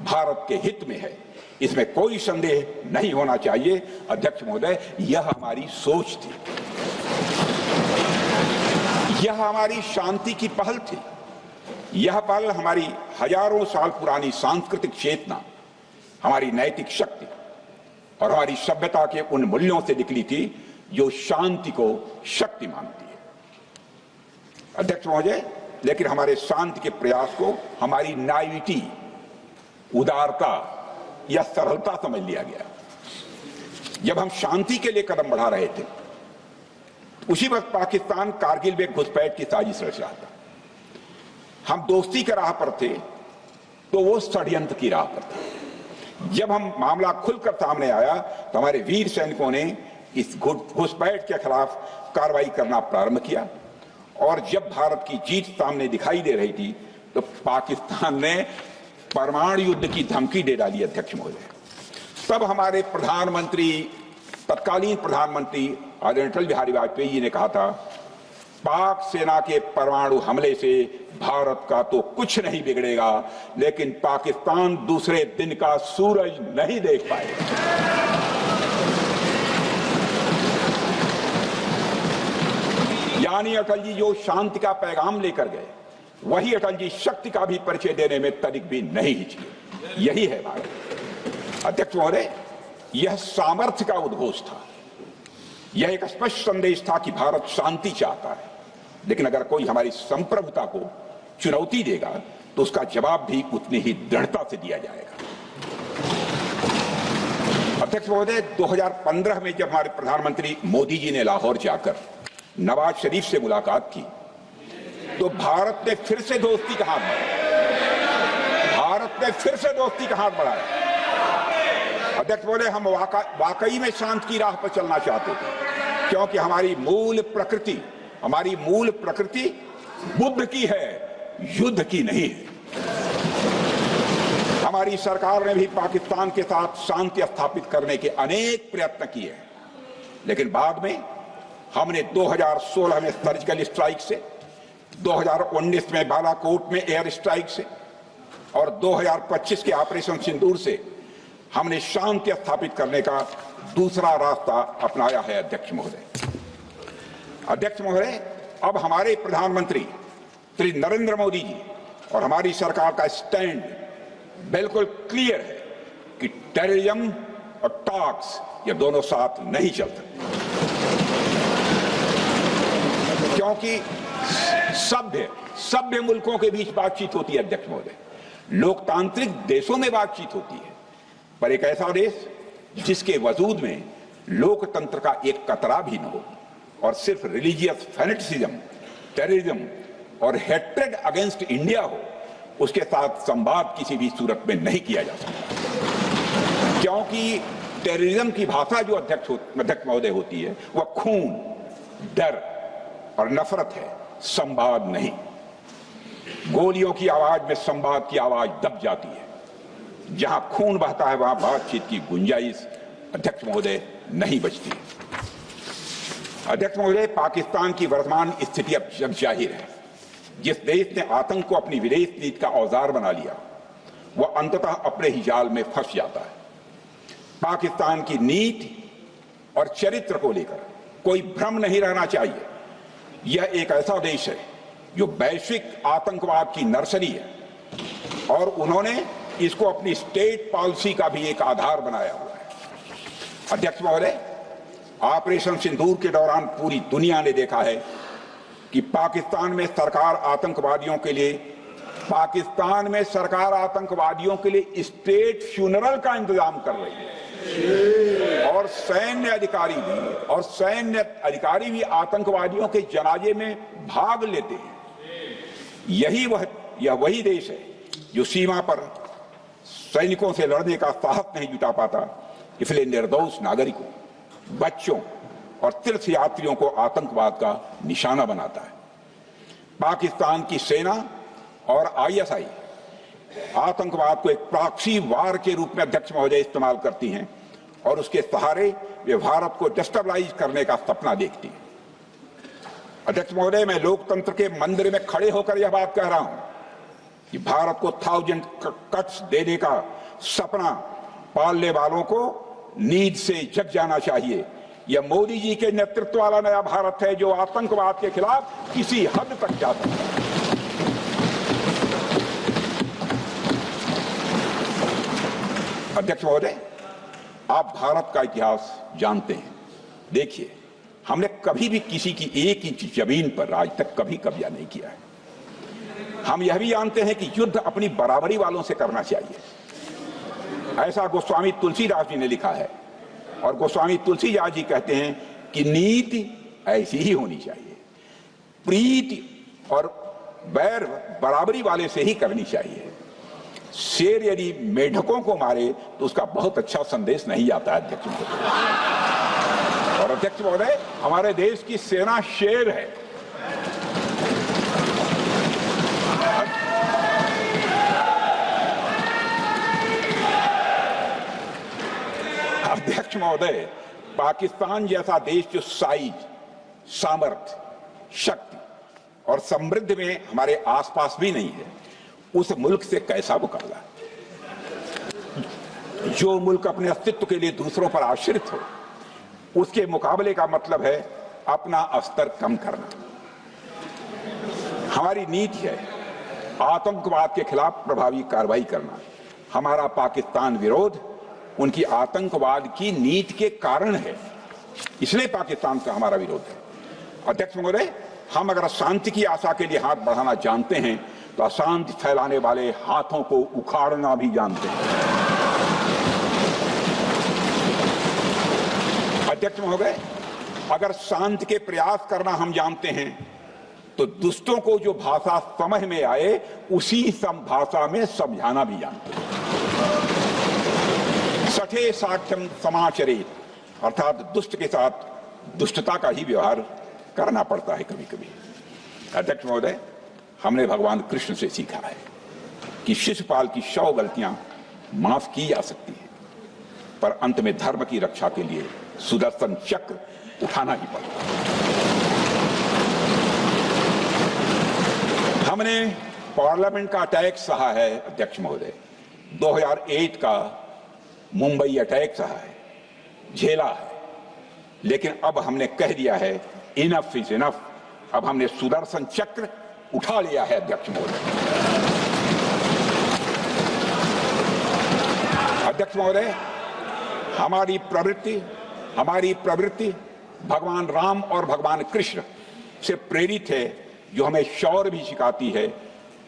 भारत के हित में है, इसमें कोई संदेह नहीं होना चाहिए। अध्यक्ष महोदय, यह हमारी सोच थी, यह हमारी शांति की पहल थी। यह पहल हमारी हजारों साल पुरानी सांस्कृतिक चेतना, हमारी नैतिक शक्ति और हमारी सभ्यता के उन मूल्यों से निकली थी जो शांति को शक्ति मानती है। अध्यक्ष महोदय, लेकिन हमारे शांति के प्रयास को हमारी नाइविटी, उदारता या सरलता समझ लिया गया। जब हम शांति के लिए कदम बढ़ा रहे थे, उसी वक्त पाकिस्तान कारगिल में घुसपैठ की साजिश रच रहा था। हम दोस्ती के राह पर थे तो वो षड्यंत्र की राह पर थे। जब हम मामला खुलकर सामने आया तो हमारे वीर सैनिकों ने इस घुसपैठ के खिलाफ कार्रवाई करना प्रारंभ किया, और जब भारत की जीत सामने दिखाई दे रही थी तो पाकिस्तान ने परमाणु युद्ध की धमकी दे डाली अध्यक्ष महोदय। तब हमारे प्रधानमंत्री, तत्कालीन प्रधानमंत्री आदरणीय अटल बिहारी वाजपेयी जी ने कहा था, पाक सेना के परमाणु हमले से भारत का तो कुछ नहीं बिगड़ेगा, लेकिन पाकिस्तान दूसरे दिन का सूरज नहीं देख पाएगा। यानी अटल जी जो शांति का पैगाम लेकर गए, वही अटल जी शक्ति का भी परिचय देने में तनिक भी नहीं हिचके। यही है भारत। अध्यक्ष महोदय, यह सामर्थ्य का उद्घोष था। यह एक स्पष्ट संदेश था कि भारत शांति चाहता है, लेकिन अगर कोई हमारी संप्रभुता को चुनौती देगा तो उसका जवाब भी उतनी ही दृढ़ता से दिया जाएगा। अध्यक्ष महोदय, 2015 में जब हमारे प्रधानमंत्री मोदी जी ने लाहौर जाकर नवाज शरीफ से मुलाकात की, तो भारत ने फिर से दोस्ती का हाथ बढ़ाया। भारत ने फिर से दोस्ती का हाथ बढ़ाया। अध्यक्ष महोदय, हम वाकई में शांति की राह पर चलना चाहते थे, क्योंकि हमारी मूल प्रकृति बुद्ध की है, युद्ध की नहीं है। हमारी सरकार ने भी पाकिस्तान के साथ शांति स्थापित करने के अनेक प्रयत्न किए हैं, लेकिन बाद में हमने 2016 में सर्जिकल स्ट्राइक से, 2019 में बालाकोट में एयर स्ट्राइक से और 2025 के ऑपरेशन सिंदूर से हमने शांति स्थापित करने का दूसरा रास्ता अपनाया है। अध्यक्ष महोदय, अब हमारे प्रधानमंत्री श्री नरेंद्र मोदी जी और हमारी सरकार का स्टैंड बिल्कुल क्लियर है कि टेररिज्म और टॉक्स ये दोनों साथ नहीं चल सकते, क्योंकि सभ्य मुल्कों के बीच बातचीत होती है। अध्यक्ष महोदय, लोकतांत्रिक देशों में बातचीत होती है, पर एक ऐसा देश जिसके वजूद में लोकतंत्र का एक कतरा भी न हो और सिर्फ रिलीजियस फैनेटिसिज्म, टेररिज्म और हेट्रेड अगेंस्ट इंडिया हो, उसके साथ संवाद किसी भी सूरत में नहीं किया जा सकता, क्योंकि टेररिज्म की भाषा जो अध्यक्ष महोदय होती है वह खून, डर और नफरत है, संवाद नहीं। गोलियों की आवाज में संवाद की आवाज दब जाती है। जहां खून बहता है वहां बातचीत की गुंजाइश अध्यक्ष महोदय नहीं बचती। अध्यक्ष महोदय, पाकिस्तान की वर्तमान स्थिति अब जग जाहिर है। जिस देश ने आतंक को अपनी विदेश नीति का औजार बना लिया, वह अंततः अपने ही जाल में फंस जाता है। पाकिस्तान की नीति और चरित्र को लेकर कोई भ्रम नहीं रहना चाहिए। यह एक ऐसा देश है जो वैश्विक आतंकवाद की नर्सरी है और उन्होंने इसको अपनी स्टेट पॉलिसी का भी एक आधार बनाया हुआ है। अध्यक्ष महोदय, ऑपरेशन सिंदूर के दौरान पूरी दुनिया ने देखा है कि पाकिस्तान में सरकार आतंकवादियों के लिए स्टेट फ्यूनरल का इंतजाम कर रही है और सैन्य अधिकारी भी आतंकवादियों के जनाजे में भाग लेते हैं। यह वही देश है जो सीमा पर सैनिकों से लड़ने का साहस नहीं जुटा पाता, इसलिए निर्दोष नागरिकों, बच्चों और तीर्थ यात्रियों को आतंकवाद का निशाना बनाता है। पाकिस्तान की सेना और आईएसआई आतंकवाद को एक प्रॉक्सी वार के रूप में अध्यक्ष महोदय इस्तेमाल करती हैं और उसके सहारे वे भारत को डिस्टेबलाइज करने का सपना देखती है। अध्यक्ष महोदय, मैं लोकतंत्र के मंदिर में खड़े होकर यह बात कह रहा हूं कि भारत को 1000 कट्स देने का सपना पालने वालों को नींद से जग जाना चाहिए। यह मोदी जी के नेतृत्व वाला नया भारत है जो आतंकवाद के खिलाफ किसी हद तक जा सकता है। अध्यक्ष महोदय, आप भारत का इतिहास जानते हैं। देखिए, हमने कभी भी किसी की 1 इंच जमीन पर आज तक कभी कब्जा नहीं किया है। हम यह भी जानते हैं कि युद्ध अपनी बराबरी वालों से करना चाहिए। ऐसा गोस्वामी तुलसीदास जी ने लिखा है और गोस्वामी तुलसीदास जी कहते हैं कि नीति ऐसी ही होनी चाहिए, प्रीति और बैर बराबरी वाले से ही करनी चाहिए। शेर यदि मेढकों को मारे तो उसका बहुत अच्छा संदेश नहीं आता है अध्यक्ष महोदय। और अध्यक्ष महोदय, हमारे देश की सेना शेर है। अध्यक्ष महोदय, पाकिस्तान जैसा देश जो साइज, सामर्थ्य, शक्ति और समृद्धि में हमारे आसपास भी नहीं है, उस मुल्क से कैसा मुकाबला? जो मुल्क अपने अस्तित्व के लिए दूसरों पर आश्रित हो, उसके मुकाबले का मतलब है अपना स्तर कम करना। हमारी नीति है आतंकवाद के खिलाफ प्रभावी कार्रवाई करना। हमारा पाकिस्तान विरोध उनकी आतंकवाद की नीति के कारण है, इसलिए पाकिस्तान का हमारा विरोध है। अध्यक्ष महोदय, हम अगर शांति की आशा के लिए हाथ बढ़ाना जानते हैं तो अशांति फैलाने वाले हाथों को उखाड़ना भी जानते हैं। अध्यक्ष महोदय, अगर शांति के प्रयास करना हम जानते हैं तो दुष्टों को जो भाषा समझ में आए उसी भाषा में समझाना भी जानते हैं। सठे साक्ष्यम समाचरित, अर्थात दुष्ट के साथ दुष्टता का ही व्यवहार करना पड़ता है कभी कभी। अध्यक्ष महोदय, हमने भगवान कृष्ण से सीखा है कि शिशुपाल की 100 गलतियां माफ की जा सकती हैं, पर अंत में धर्म की रक्षा के लिए सुदर्शन चक्र उठाना ही पड़ता है। हमने पार्लियामेंट का अटैक सहा है अध्यक्ष महोदय, 2001 का मुंबई अटैक सहा है, झेला है, लेकिन अब हमने कह दिया है इनफ इज इनफ। अब हमने सुदर्शन चक्र उठा लिया है अध्यक्ष महोदय। अध्यक्ष महोदय, हमारी प्रवृत्ति भगवान राम और भगवान कृष्ण से प्रेरित है, जो हमें शौर्य भी सिखाती है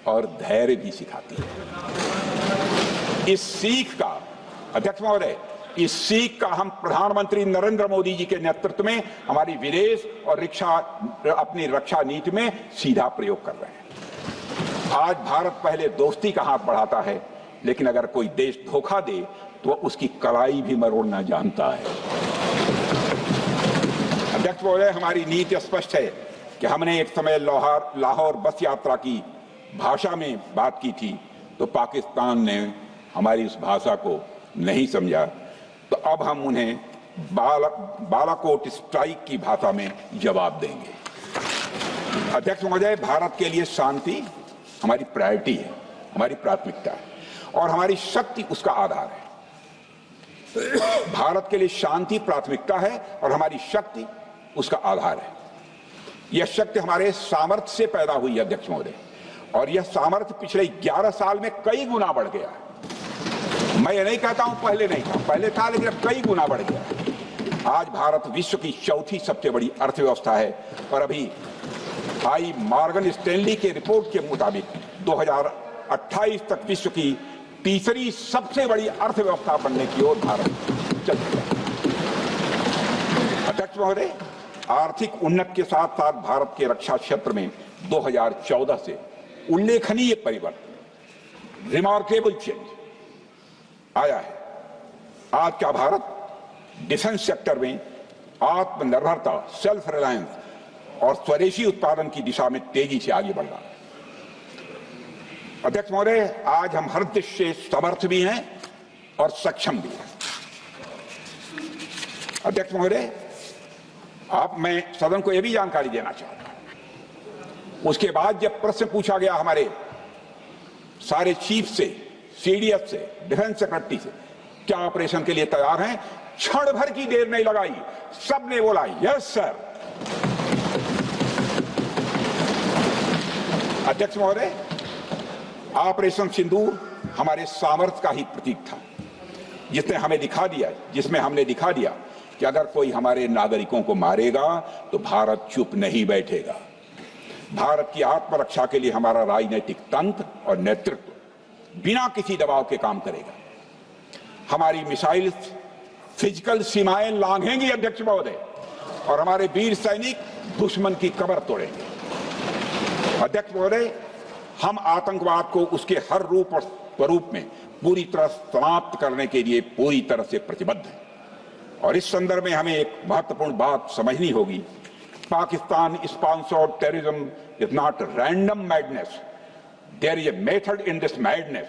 और धैर्य भी सिखाती है। इस सीख का अध्यक्ष महोदय, इस सीख का हम प्रधानमंत्री नरेंद्र मोदी जी के नेतृत्व में हमारी विदेश और अपनी रक्षा नीति में सीधा प्रयोग कर रहे हैं। आज भारत पहले दोस्ती का हाथ बढ़ाता है, लेकिन अगर कोई देश धोखा दे तो उसकी कलाई भी मरोड़ना जानता है। अध्यक्ष महोदय, हमारी नीति स्पष्ट है कि हमने एक समय लाहौर बस यात्रा की भाषा में बात की थी, तो पाकिस्तान ने हमारी उस भाषा को नहीं समझा, तो अब हम उन्हें बालाकोट स्ट्राइक की भाषा में जवाब देंगे। अध्यक्ष महोदय, भारत के लिए शांति हमारी प्रायोरिटी है, हमारी प्राथमिकता है और हमारी शक्ति उसका आधार है। भारत के लिए शांति प्राथमिकता है और हमारी शक्ति उसका आधार है। यह शक्ति हमारे सामर्थ्य से पैदा हुई है अध्यक्ष महोदय, और यह सामर्थ्य पिछले 11 साल में कई गुना बढ़ गया है। मैं ये नहीं कहता हूं पहले नहीं था, पहले था, लेकिन अब कई गुना बढ़ गया। आज भारत विश्व की चौथी सबसे बड़ी अर्थव्यवस्था है और अभी आई मॉर्गन स्टैनली के रिपोर्ट के मुताबिक 2028 तक विश्व की तीसरी सबसे बड़ी अर्थव्यवस्था बनने की ओर भारत चल रहा है। अध्यक्ष महोदय, आर्थिक उन्नति के साथ साथ भारत के रक्षा क्षेत्र में 2014 से उल्लेखनीय परिवर्तन, रिमार्केबल चेंज आया है। आज का भारत डिफेंस सेक्टर में आत्मनिर्भरता, सेल्फ रिलायंस और स्वदेशी उत्पादन की दिशा में तेजी से आगे बढ़ रहा है। अध्यक्ष महोदय, आज हम हर दृष्टि से समर्थ भी हैं और सक्षम भी हैं। अध्यक्ष महोदय, मैं सदन को यह भी जानकारी देना चाहता हूं, उसके बाद जब प्रश्न पूछा गया हमारे सारे चीफ से, सीडीएफ से, डिफेंस सेक्रेटरी से, क्या ऑपरेशन के लिए तैयार हैं, क्षण भर की देर नहीं लगाई, सबने बोला यस सर। अध्यक्ष महोदय, ऑपरेशन सिंदूर हमारे सामर्थ्य का ही प्रतीक था, जिसमें हमने दिखा दिया कि अगर कोई हमारे नागरिकों को मारेगा तो भारत चुप नहीं बैठेगा। भारत की आत्मरक्षा के लिए हमारा राजनीतिक तंत्र और नेतृत्व बिना किसी दबाव के काम करेगा। हमारी मिसाइल फिजिकल सीमाएं लांघेंगी अध्यक्ष महोदय, और हमारे वीर सैनिक दुश्मन की कमर तोड़ेंगे। अध्यक्ष महोदय, हम आतंकवाद को उसके हर रूप और स्वरूप में पूरी तरह समाप्त करने के लिए पूरी तरह से प्रतिबद्ध हैं, और इस संदर्भ में हमें एक महत्वपूर्ण बात समझनी होगी। Pakistan sponsored terrorism is not random madness, there is a method in this madness.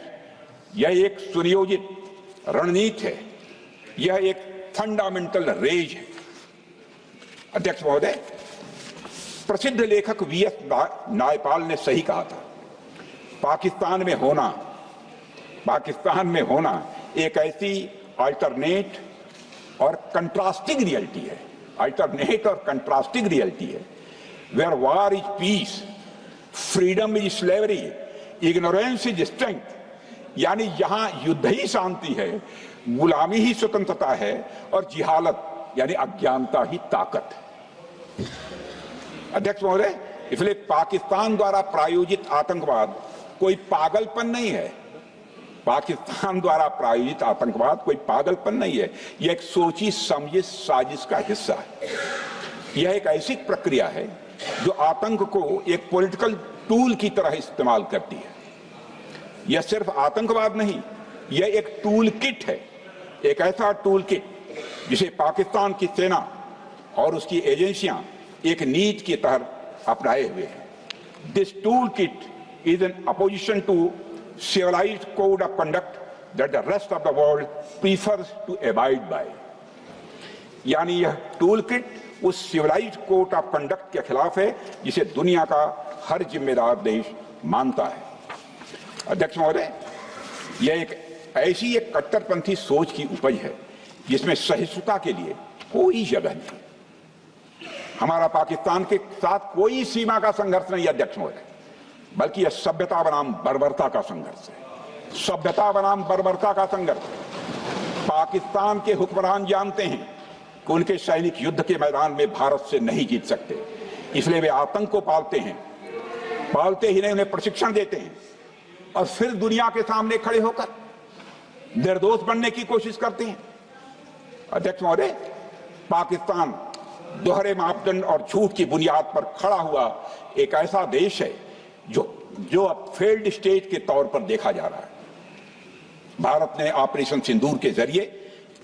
यह एक सुनियोजित रणनीति है, यह एक फंडामेंटल रेज है। अध्यक्ष महोदय, प्रसिद्ध लेखक वीएस नायपाल ने सही कहा था, पाकिस्तान में होना एक ऐसी अल्टरनेट और कंट्रास्टिंग रियलिटी है, where war is peace, freedom is slavery, ignorance is strength, यानी यहां युद्ध ही शांति है, गुलामी ही स्वतंत्रता है और जिहालत यानी अज्ञानता ही ताकत है। अध्यक्ष महोदय, इसलिए पाकिस्तान द्वारा प्रायोजित आतंकवाद कोई पागलपन नहीं है, यह एक सोची समझी साजिश का हिस्सा है। यह एक ऐसी प्रक्रिया है जो आतंक को एक पॉलिटिकल टूल की तरह इस्तेमाल करती है। यह सिर्फ आतंकवाद नहीं, यह एक टूल किट है, एक ऐसा टूल किट जिसे पाकिस्तान की सेना और उसकी एजेंसियां एक नीति के तहत अपनाए हुए हैं। This tool kit is an opposition to civilized code of conduct that the rest of the world prefers to abide by। यानी यह टूल किट उस सिविलाइज्ड कोड ऑफ कंडक्ट के खिलाफ है जिसे दुनिया का हर जिम्मेदार देश मानता है। अध्यक्ष महोदय, यह एक कट्टरपंथी सोच की उपज है जिसमें सहिष्णुता के लिए कोई जगह नहीं। हमारा पाकिस्तान के साथ कोई सीमा का संघर्ष नहीं है अध्यक्ष महोदय, बल्कि यह सभ्यता बनाम बर्बरता का संघर्ष है, पाकिस्तान के हुक्मरान जानते हैं कि उनके सैनिक युद्ध के मैदान में भारत से नहीं जीत सकते, इसलिए वे आतंक को पालते ही नहीं, उन्हें प्रशिक्षण देते हैं और फिर दुनिया के सामने खड़े होकर निर्दोष बनने की कोशिश करते हैं। अध्यक्ष महोदय, पाकिस्तान दोहरे मापदंड और झूठ की बुनियाद पर खड़ा हुआ एक ऐसा देश है जो अब फेल्ड स्टेट के तौर पर देखा जा रहा है। भारत ने ऑपरेशन सिंदूर के जरिए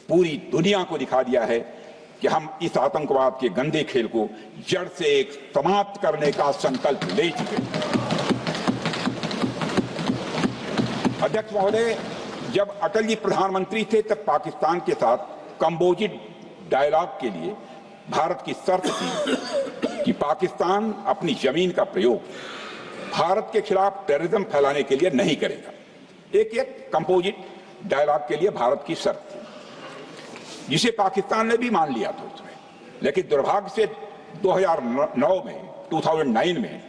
पूरी दुनिया को दिखा दिया है कि हम इस आतंकवाद के गंदे खेल को जड़ से समाप्त करने का संकल्प ले चुके हैं। अध्यक्ष महोदय, जब अटल जी प्रधानमंत्री थे तब पाकिस्तान के साथ कंबोजिट डायलॉग के लिए भारत की शर्त थी कि पाकिस्तान अपनी जमीन का प्रयोग भारत के खिलाफ टेररिज्म फैलाने के लिए नहीं करेगा। एक कंपोजिट डायलॉग के लिए भारत की शर्त थी, जिसे पाकिस्तान ने भी मान लिया था उसमें। लेकिन दुर्भाग्य से 2009 में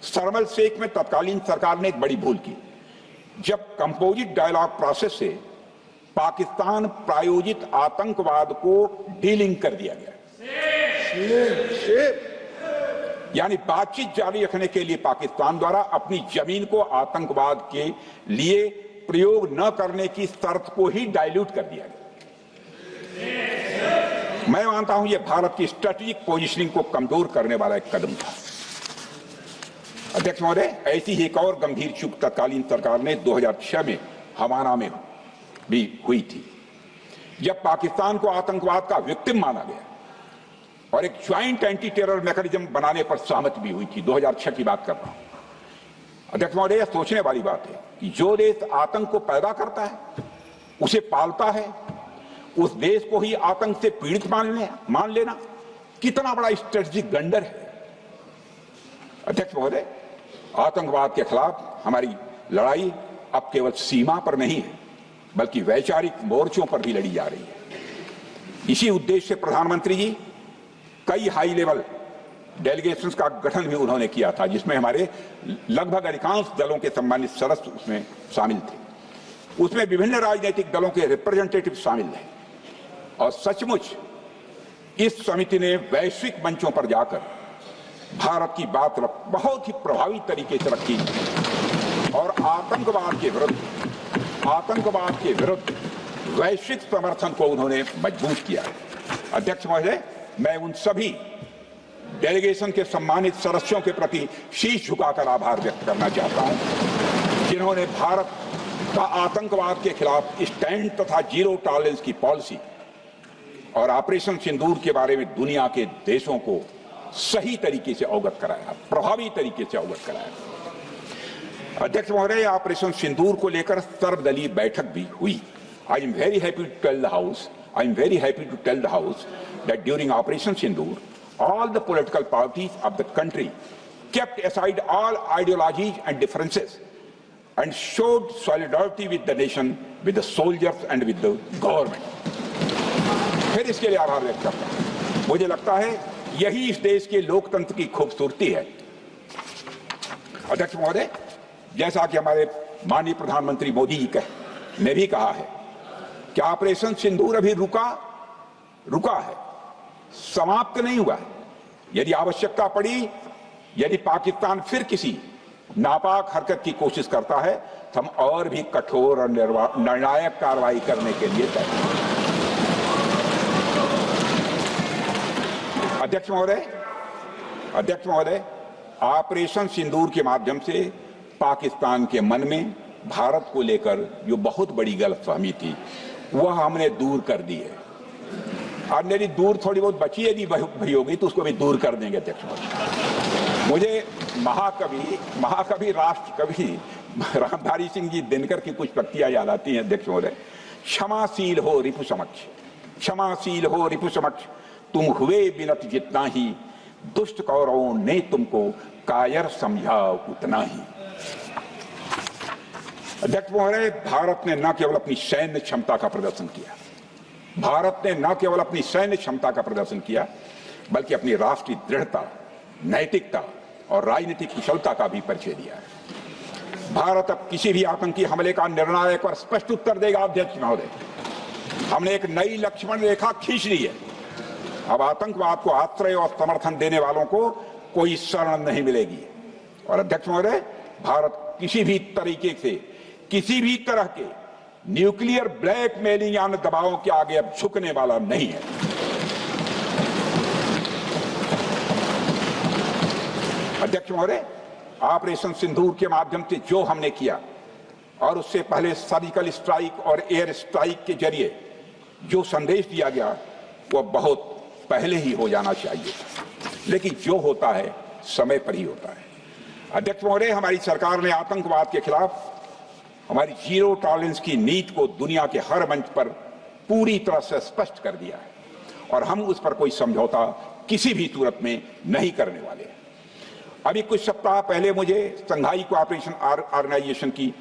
शर्म एल शेख में तत्कालीन सरकार ने एक बड़ी भूल की, जब कंपोजिट डायलॉग प्रोसेस से पाकिस्तान प्रायोजित आतंकवाद को डीलिंक कर दिया गया। यानी बातचीत जारी रखने के लिए पाकिस्तान द्वारा अपनी जमीन को आतंकवाद के लिए प्रयोग न करने की शर्त को ही डाइल्यूट कर दिया गया। मैं मानता हूं यह भारत की स्ट्रेटेजिक पोजीशनिंग को कमजोर करने वाला एक कदम था। अध्यक्ष महोदय, ऐसी ही एक और गंभीर चूक तत्कालीन सरकार ने 2006 में हवाना में भी हुई थी, जब पाकिस्तान को आतंकवाद का विक्टिम माना गया और एक ज्वाइंट एंटी टेरर मैकेनिज्म बनाने पर सहमति भी हुई थी। 2006 की बात कर रहा हूं। अध्यक्ष महोदय, यह सोचने वाली बात है कि जो देश आतंक को पैदा करता है, उसे पालता है, उस देश को ही आतंक से पीड़ित मान लेना कितना बड़ा स्ट्रेटेजिक ब्लंडर है। अध्यक्ष महोदय, आतंकवाद के खिलाफ हमारी लड़ाई अब केवल सीमा पर नहीं है, बल्कि वैचारिक मोर्चों पर भी लड़ी जा रही है। इसी उद्देश्य से प्रधानमंत्री जी कई हाई लेवल डेलीगेशंस का गठन भी उन्होंने किया था, जिसमें हमारे लगभग अधिकांश दलों के सम्मानित सदस्य उसमें शामिल थे। उसमें विभिन्न राजनीतिक दलों के रिप्रेजेंटेटिव शामिल थे और सचमुच इस समिति ने वैश्विक मंचों पर जाकर भारत की बात बहुत ही प्रभावी तरीके से रखी और आतंकवाद के विरुद्ध वैश्विक समर्थन को उन्होंने मजबूत किया। अध्यक्ष महोदय, मैं उन सभी डेलीगेशन के सम्मानित सदस्यों के प्रति शीश झुकाकर आभार व्यक्त करना चाहता हूं, जिन्होंने भारत का आतंकवाद के खिलाफ स्टैंड तथा जीरो टॉलरेंस की पॉलिसी और ऑपरेशन सिंदूर के बारे में दुनिया के देशों को सही तरीके से अवगत कराया, प्रभावी तरीके से अवगत कराया। अध्यक्ष महोदय, ऑपरेशन सिंदूर को लेकर सर्वदलीय बैठक भी हुई। I am very happy to tell the house I am very happy to tell the House that during Operation Sindoor, all the political parties of the country kept aside all ideologies and differences and showed solidarity with the nation, with the soldiers and with the government. फिर इसके लिए आभार व्यक्त करता हूं। मुझे लगता है यही इस देश के लोकतंत्र की खूबसूरती है। अध्यक्ष महोदय, जैसा कि हमारे माननीय प्रधानमंत्री मोदी जी ने भी कहा है कि ऑपरेशन सिंदूर अभी रुका है, समाप्त नहीं हुआ है। यदि आवश्यकता पड़ी, यदि पाकिस्तान फिर किसी नापाक हरकत की कोशिश करता है तो हम और भी कठोर और निर्णायक कार्रवाई करने के लिए तैयार हैं। अध्यक्ष महोदय, ऑपरेशन सिंदूर के माध्यम से पाकिस्तान के मन में भारत को लेकर जो बहुत बड़ी गलतफहमी थी वह हमने दूर कर दी है। और मेरी दूर थोड़ी बहुत बची यदि भई होगी तो उसको भी दूर कर देंगे। अध्यक्ष महोदय, मुझे महाकवि राष्ट्रकवि रामधारी सिंह जी दिनकर की कुछ पंक्तियां याद आती हैं। अध्यक्ष महोदय, क्षमाशील हो रिपु समक्ष, तुम हुए विनत जितना ही, दुष्ट कौरवों ने तुमको कायर समझा उतना ही। अध्यक्ष महोदय, भारत ने न केवल अपनी सैन्य क्षमता का प्रदर्शन किया, बल्कि अपनी राष्ट्रीय दृढ़ता, नैतिकता और राजनीतिक कुशलता का भी परिचय दिया है। भारत अब किसी भी आतंकी हमले का निर्णायक और स्पष्ट उत्तर देगा। अध्यक्ष महोदय, हमने एक नई लक्ष्मण रेखा खींच ली है। अब आतंकवाद को आश्रय और समर्थन देने वालों को कोई शरण नहीं मिलेगी। और अध्यक्ष महोदय, भारत किसी भी तरीके से किसी भी तरह के न्यूक्लियर ब्लैकमेलिंग या दबावों के आगे अब झुकने वाला नहीं है। अध्यक्ष महोदय, ऑपरेशन सिंदूर के माध्यम से जो हमने किया और उससे पहले सर्जिकल स्ट्राइक और एयर स्ट्राइक के जरिए जो संदेश दिया गया वह बहुत पहले ही हो जाना चाहिए, लेकिन जो होता है समय पर ही होता है। अध्यक्ष महोदय, हमारी सरकार ने आतंकवाद के खिलाफ हमारी जीरो टॉलरेंस की नीति को दुनिया के हर मंच पर पूरी तरह से स्पष्ट कर दिया है और हम उस पर कोई समझौता किसी भी सूरत में नहीं करने वाले हैं। अभी कुछ सप्ताह पहले मुझे शंघाई कोऑपरेशन ऑर्गेनाइजेशन की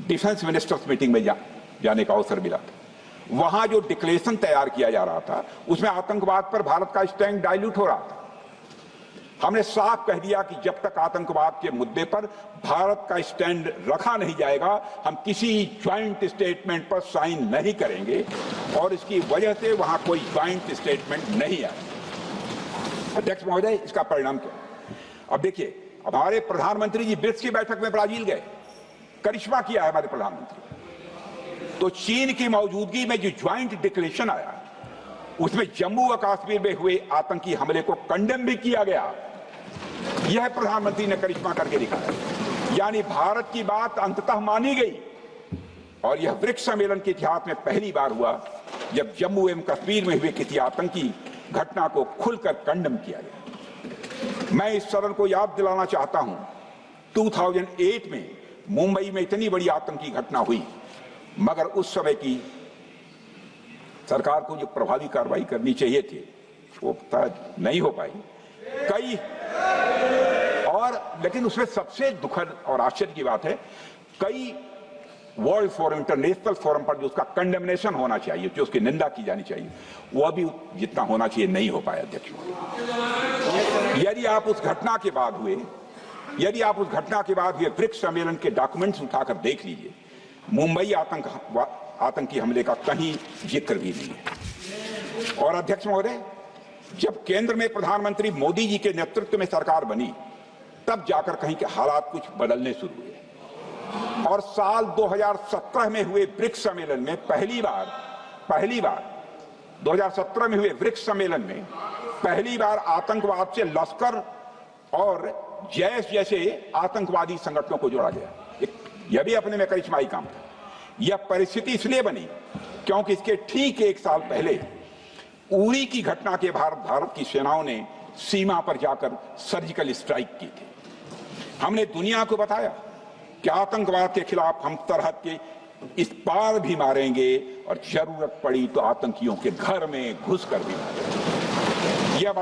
डिफेंस मिनिस्टर्स मीटिंग में जाने का अवसर मिला था। वहां जो डिक्लेरेशन तैयार किया जा रहा था उसमें आतंकवाद पर भारत का स्टैंड डाइल्यूट हो रहा था। हमने साफ कह दिया कि जब तक आतंकवाद के मुद्दे पर भारत का स्टैंड रखा नहीं जाएगा हम किसी ज्वाइंट स्टेटमेंट पर साइन नहीं करेंगे और इसकी वजह से वहां कोई ज्वाइंट स्टेटमेंट नहीं आया। अध्यक्ष महोदय, इसका परिणाम क्या? अब देखिए, हमारे प्रधानमंत्री जी ब्रिक्स की बैठक में ब्राजील गए, करिश्मा किया है हमारे प्रधानमंत्री। तो चीन की मौजूदगी में जो ज्वाइंट डिक्लेरेशन आया उसमें जम्मू और कश्मीर में हुए आतंकी हमले को कंडेम भी किया गया। यह प्रधानमंत्री ने करिश्मा करके दिखाया, यानी भारत की बात अंततः मानी गई। और यह ब्रिक्स सम्मेलन के इतिहास में पहली बार हुआ जब जम्मू एवं कश्मीर में हुए किसी आतंकी घटना को खुलकर कंडेम किया गया। मैं इस सदन को याद दिलाना चाहता हूं, 2008 में मुंबई में इतनी बड़ी आतंकी घटना हुई, मगर उस समय की सरकार को जो प्रभावी कार्रवाई करनी चाहिए थी वो नहीं हो पाई लेकिन उसमें सबसे दुखद और आश्चर्य की बात है, कई वर्ल्ड फोरम, इंटरनेशनल फोरम पर जो उसका कंडेमनेशन होना चाहिए, जो उसकी निंदा की जानी चाहिए, वह भी जितना होना चाहिए नहीं हो पाया। अध्यक्ष, यदि आप उस घटना के बाद हुए ब्रिक्स सम्मेलन के डॉक्यूमेंट्स उठाकर देख लीजिए, मुंबई आतंकी हमले का कहीं जिक्र भी नहीं है। और अध्यक्ष महोदय, जब केंद्र में प्रधानमंत्री मोदी जी के नेतृत्व में सरकार बनी तब जाकर कहीं के हालात कुछ बदलने शुरू हुए और साल 2017 में हुए ब्रिक्स सम्मेलन में पहली बार 2017 में हुए ब्रिक्स सम्मेलन में पहली बार आतंकवाद से लश्कर और जैश जैसे आतंकवादी संगठनों को जोड़ा गया। यह भी अपने में करिश्माई काम था। यह परिस्थिति इसलिए बनी क्योंकि इसके ठीक एक साल पहले उरी की घटना के भारत की सेनाओं ने सीमा पर जाकर सर्जिकल स्ट्राइक की थी। हमने दुनिया को बताया कि आतंकवाद के खिलाफ हम तरह के इस पार भी मारेंगे और जरूरत पड़ी तो आतंकियों के घर में घुसकर भी मारेंगे। यह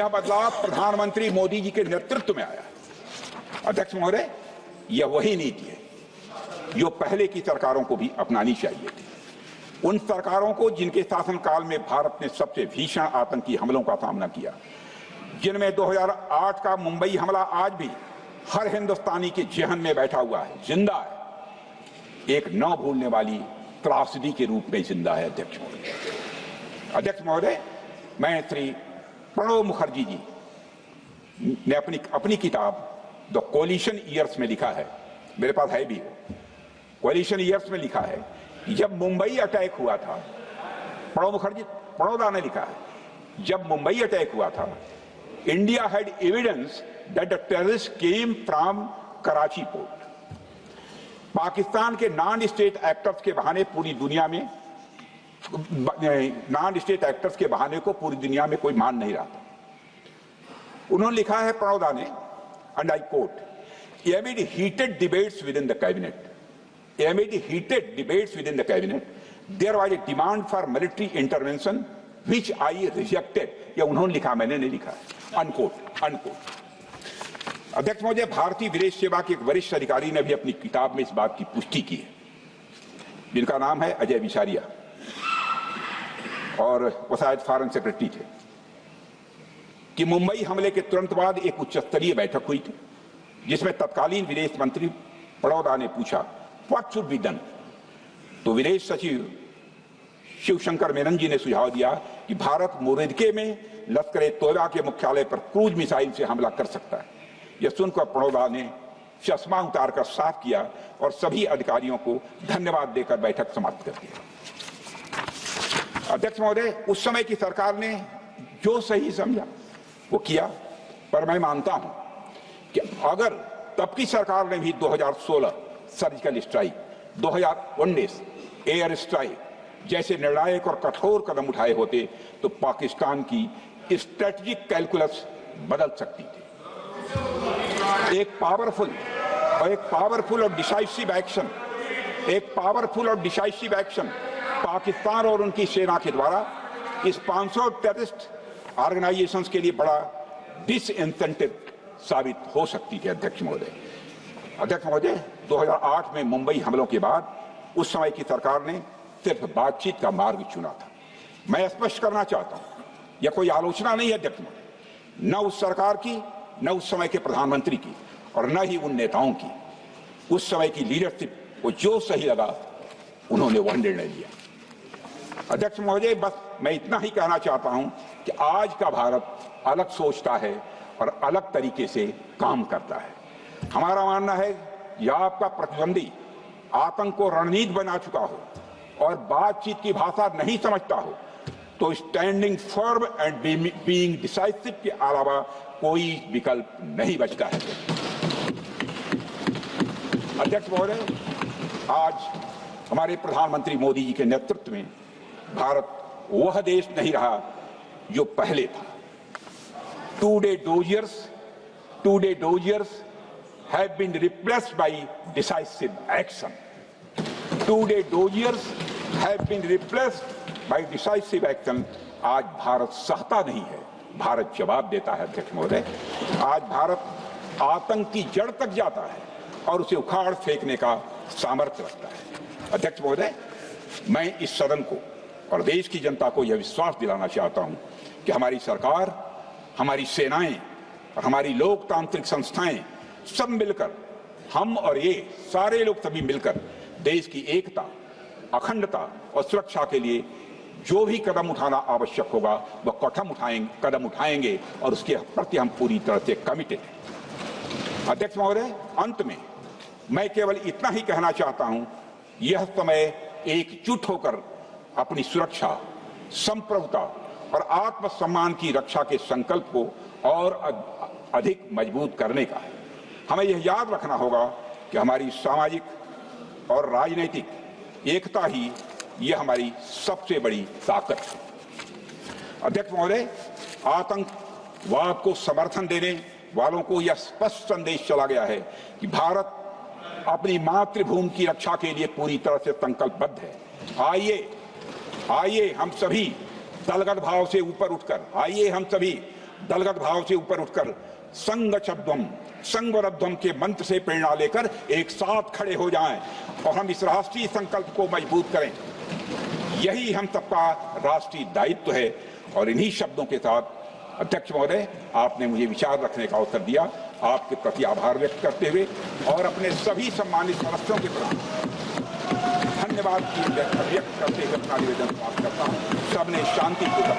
बदलाव प्रधानमंत्री मोदी जी के नेतृत्व में आया। अध्यक्ष महोदय, यह वही नीति है जो पहले की सरकारों को भी अपनानी चाहिए थी। उन सरकारों को जिनके शासनकाल में भारत ने सबसे भीषण आतंकी हमलों का सामना किया, जिनमें 2008 का मुंबई हमला आज भी हर हिंदुस्तानी के जेहन में बैठा हुआ है, जिंदा है, एक न भूलने वाली त्रासदी के रूप में जिंदा है। अध्यक्ष महोदय, मैं श्री प्रणब मुखर्जी जी ने अपनी किताब द कोलिशन ईयर्स में लिखा है, मेरे पास है भी, कोलिशन ईयर्स में लिखा है कि जब मुंबई अटैक हुआ था, प्रणोदा ने लिखा है, जब मुंबई अटैक हुआ था, India had evidence that the terrorist came from Karachi port. Pakistan के नॉन स्टेट एक्टर्स के बहाने पूरी दुनिया में, नॉन स्टेट एक्टर्स के बहाने को पूरी दुनिया में कोई मान नहीं रहा था। उन्होंने लिखा है प्रणोदा ने, and I quote, amid heated debates within the cabinet, there was a demand for military intervention which I rejected. यह उन्होंने लिखा, मैंने नहीं लिखा, अनकोट। अध्यक्ष महोदय, भारतीय विदेश सेवा के एक वरिष्ठ अधिकारी ने भी अपनी किताब में इस बात की पुष्टि की है, जिनका नाम है अजय बिसारिया, और वो शायद फॉरेन सेक्रेटरी थे, कि मुंबई हमले के तुरंत बाद एक उच्च स्तरीय बैठक हुई थी जिसमें तत्कालीन विदेश मंत्री प्रणोदा ने पूछा व्हाट शुड बी डन। तो विदेश सचिव शिवशंकर मेनन जी ने सुझाव दिया कि भारत मोरदके में लश्कर ए तोयबा के मुख्यालय पर क्रूज मिसाइल से हमला कर सकता है। यह सुनकर प्रणोदा ने चश्मा उतारकर साफ किया और सभी अधिकारियों को धन्यवाद देकर बैठक समाप्त कर दिया। अध्यक्ष महोदय, उस समय की सरकार ने जो सही समझा वो किया, पर मैं मानता हूं कि अगर तब की सरकार ने भी 2016 सर्जिकल स्ट्राइक, 2019 एयर स्ट्राइक जैसे निर्णायक और कठोर कदम उठाए होते तो पाकिस्तान की स्ट्रेटेजिक कैलकुलस बदल सकती थी। एक पावरफुल और डिसाइसिव एक्शन पाकिस्तान और उनकी सेना के द्वारा इस 500 टेररिस्ट ऑर्गेनाइजेशंस के लिए बड़ा डिसइंसेंटिव साबित हो सकती है। अध्यक्ष महोदय, 2008 में मुंबई हमलों के बाद उस समय की सरकार ने सिर्फ बातचीत का मार्ग चुना था। मैं स्पष्ट करना चाहता हूं, यह कोई आलोचना नहीं है अध्यक्ष महोदय, न उस सरकार की, न उस समय के प्रधानमंत्री की, और न ही उन नेताओं की। उस समय की लीडरशिप को जो सही लगा उन्होंने वह निर्णय लिया। अध्यक्ष महोदय, बस मैं इतना ही कहना चाहता हूं कि आज का भारत अलग सोचता है और अलग तरीके से काम करता है। हमारा मानना है यह आपका प्रतिद्वंदी आतंक को रणनीति बना चुका हो और बातचीत की भाषा नहीं समझता हो तो standing firm and being decisive के अलावा कोई विकल्प नहीं बचता है। अध्यक्ष महोदय, आज हमारे प्रधानमंत्री मोदी जी के नेतृत्व में भारत वह देश नहीं रहा जो पहले था। Two-day doziers have been replaced by decisive action. Two-day doziers have been replaced by decisive action. आज भारत सहता नहीं है, भारत जवाब देता है। अध्यक्ष महोदय, आज भारत आतंक की जड़ तक जाता है और उसे उखाड़ फेंकने का सामर्थ्य रखता है। अध्यक्ष महोदय, मैं इस सदन को और देश की जनता को यह विश्वास दिलाना चाहता हूं कि हमारी सरकार, हमारी सेनाएं और हमारी लोकतांत्रिक संस्थाएं सब मिलकर, हम और ये सारे लोग सभी मिलकर देश की एकता, अखंडता और सुरक्षा के लिए जो भी कदम उठाना आवश्यक होगा वह कदम उठाएंगे और उसके प्रति हम पूरी तरह से कमिटेड हैं। अध्यक्ष महोदय, अंत में मैं केवल इतना ही कहना चाहता हूं, यह समय एकजुट होकर अपनी सुरक्षा, संप्रभुता और आत्मसम्मान की रक्षा के संकल्प को और अधिक मजबूत करने का है। हमें यह याद रखना होगा कि हमारी सामाजिक और राजनीतिक एकता ही यह हमारी सबसे बड़ी ताकत है। अध्यक्ष महोदय, आतंकवाद को समर्थन देने वालों को यह स्पष्ट संदेश चला गया है कि भारत अपनी मातृभूमि की रक्षा के लिए पूरी तरह से संकल्पबद्ध है। आइए हम सभी दलगत भाव से ऊपर उठकर संगच्छध्वम संगवरध्वम के मंत्र से प्रेरणा लेकर एक साथ खड़े हो जाएं और हम इस राष्ट्रीय संकल्प को मजबूत करें। यही हम सबका राष्ट्रीय दायित्व है। और इन्हीं शब्दों के साथ अध्यक्ष महोदय, आपने मुझे विचार रखने का अवसर दिया, आपके प्रति आभार व्यक्त करते हुए और अपने सभी सम्मानित सदस्यों के प्रति धन्यवाद व्यक्त करते हुए अपना निवेदन समाप्त करता हूँ। सबने शांतिपूर्वक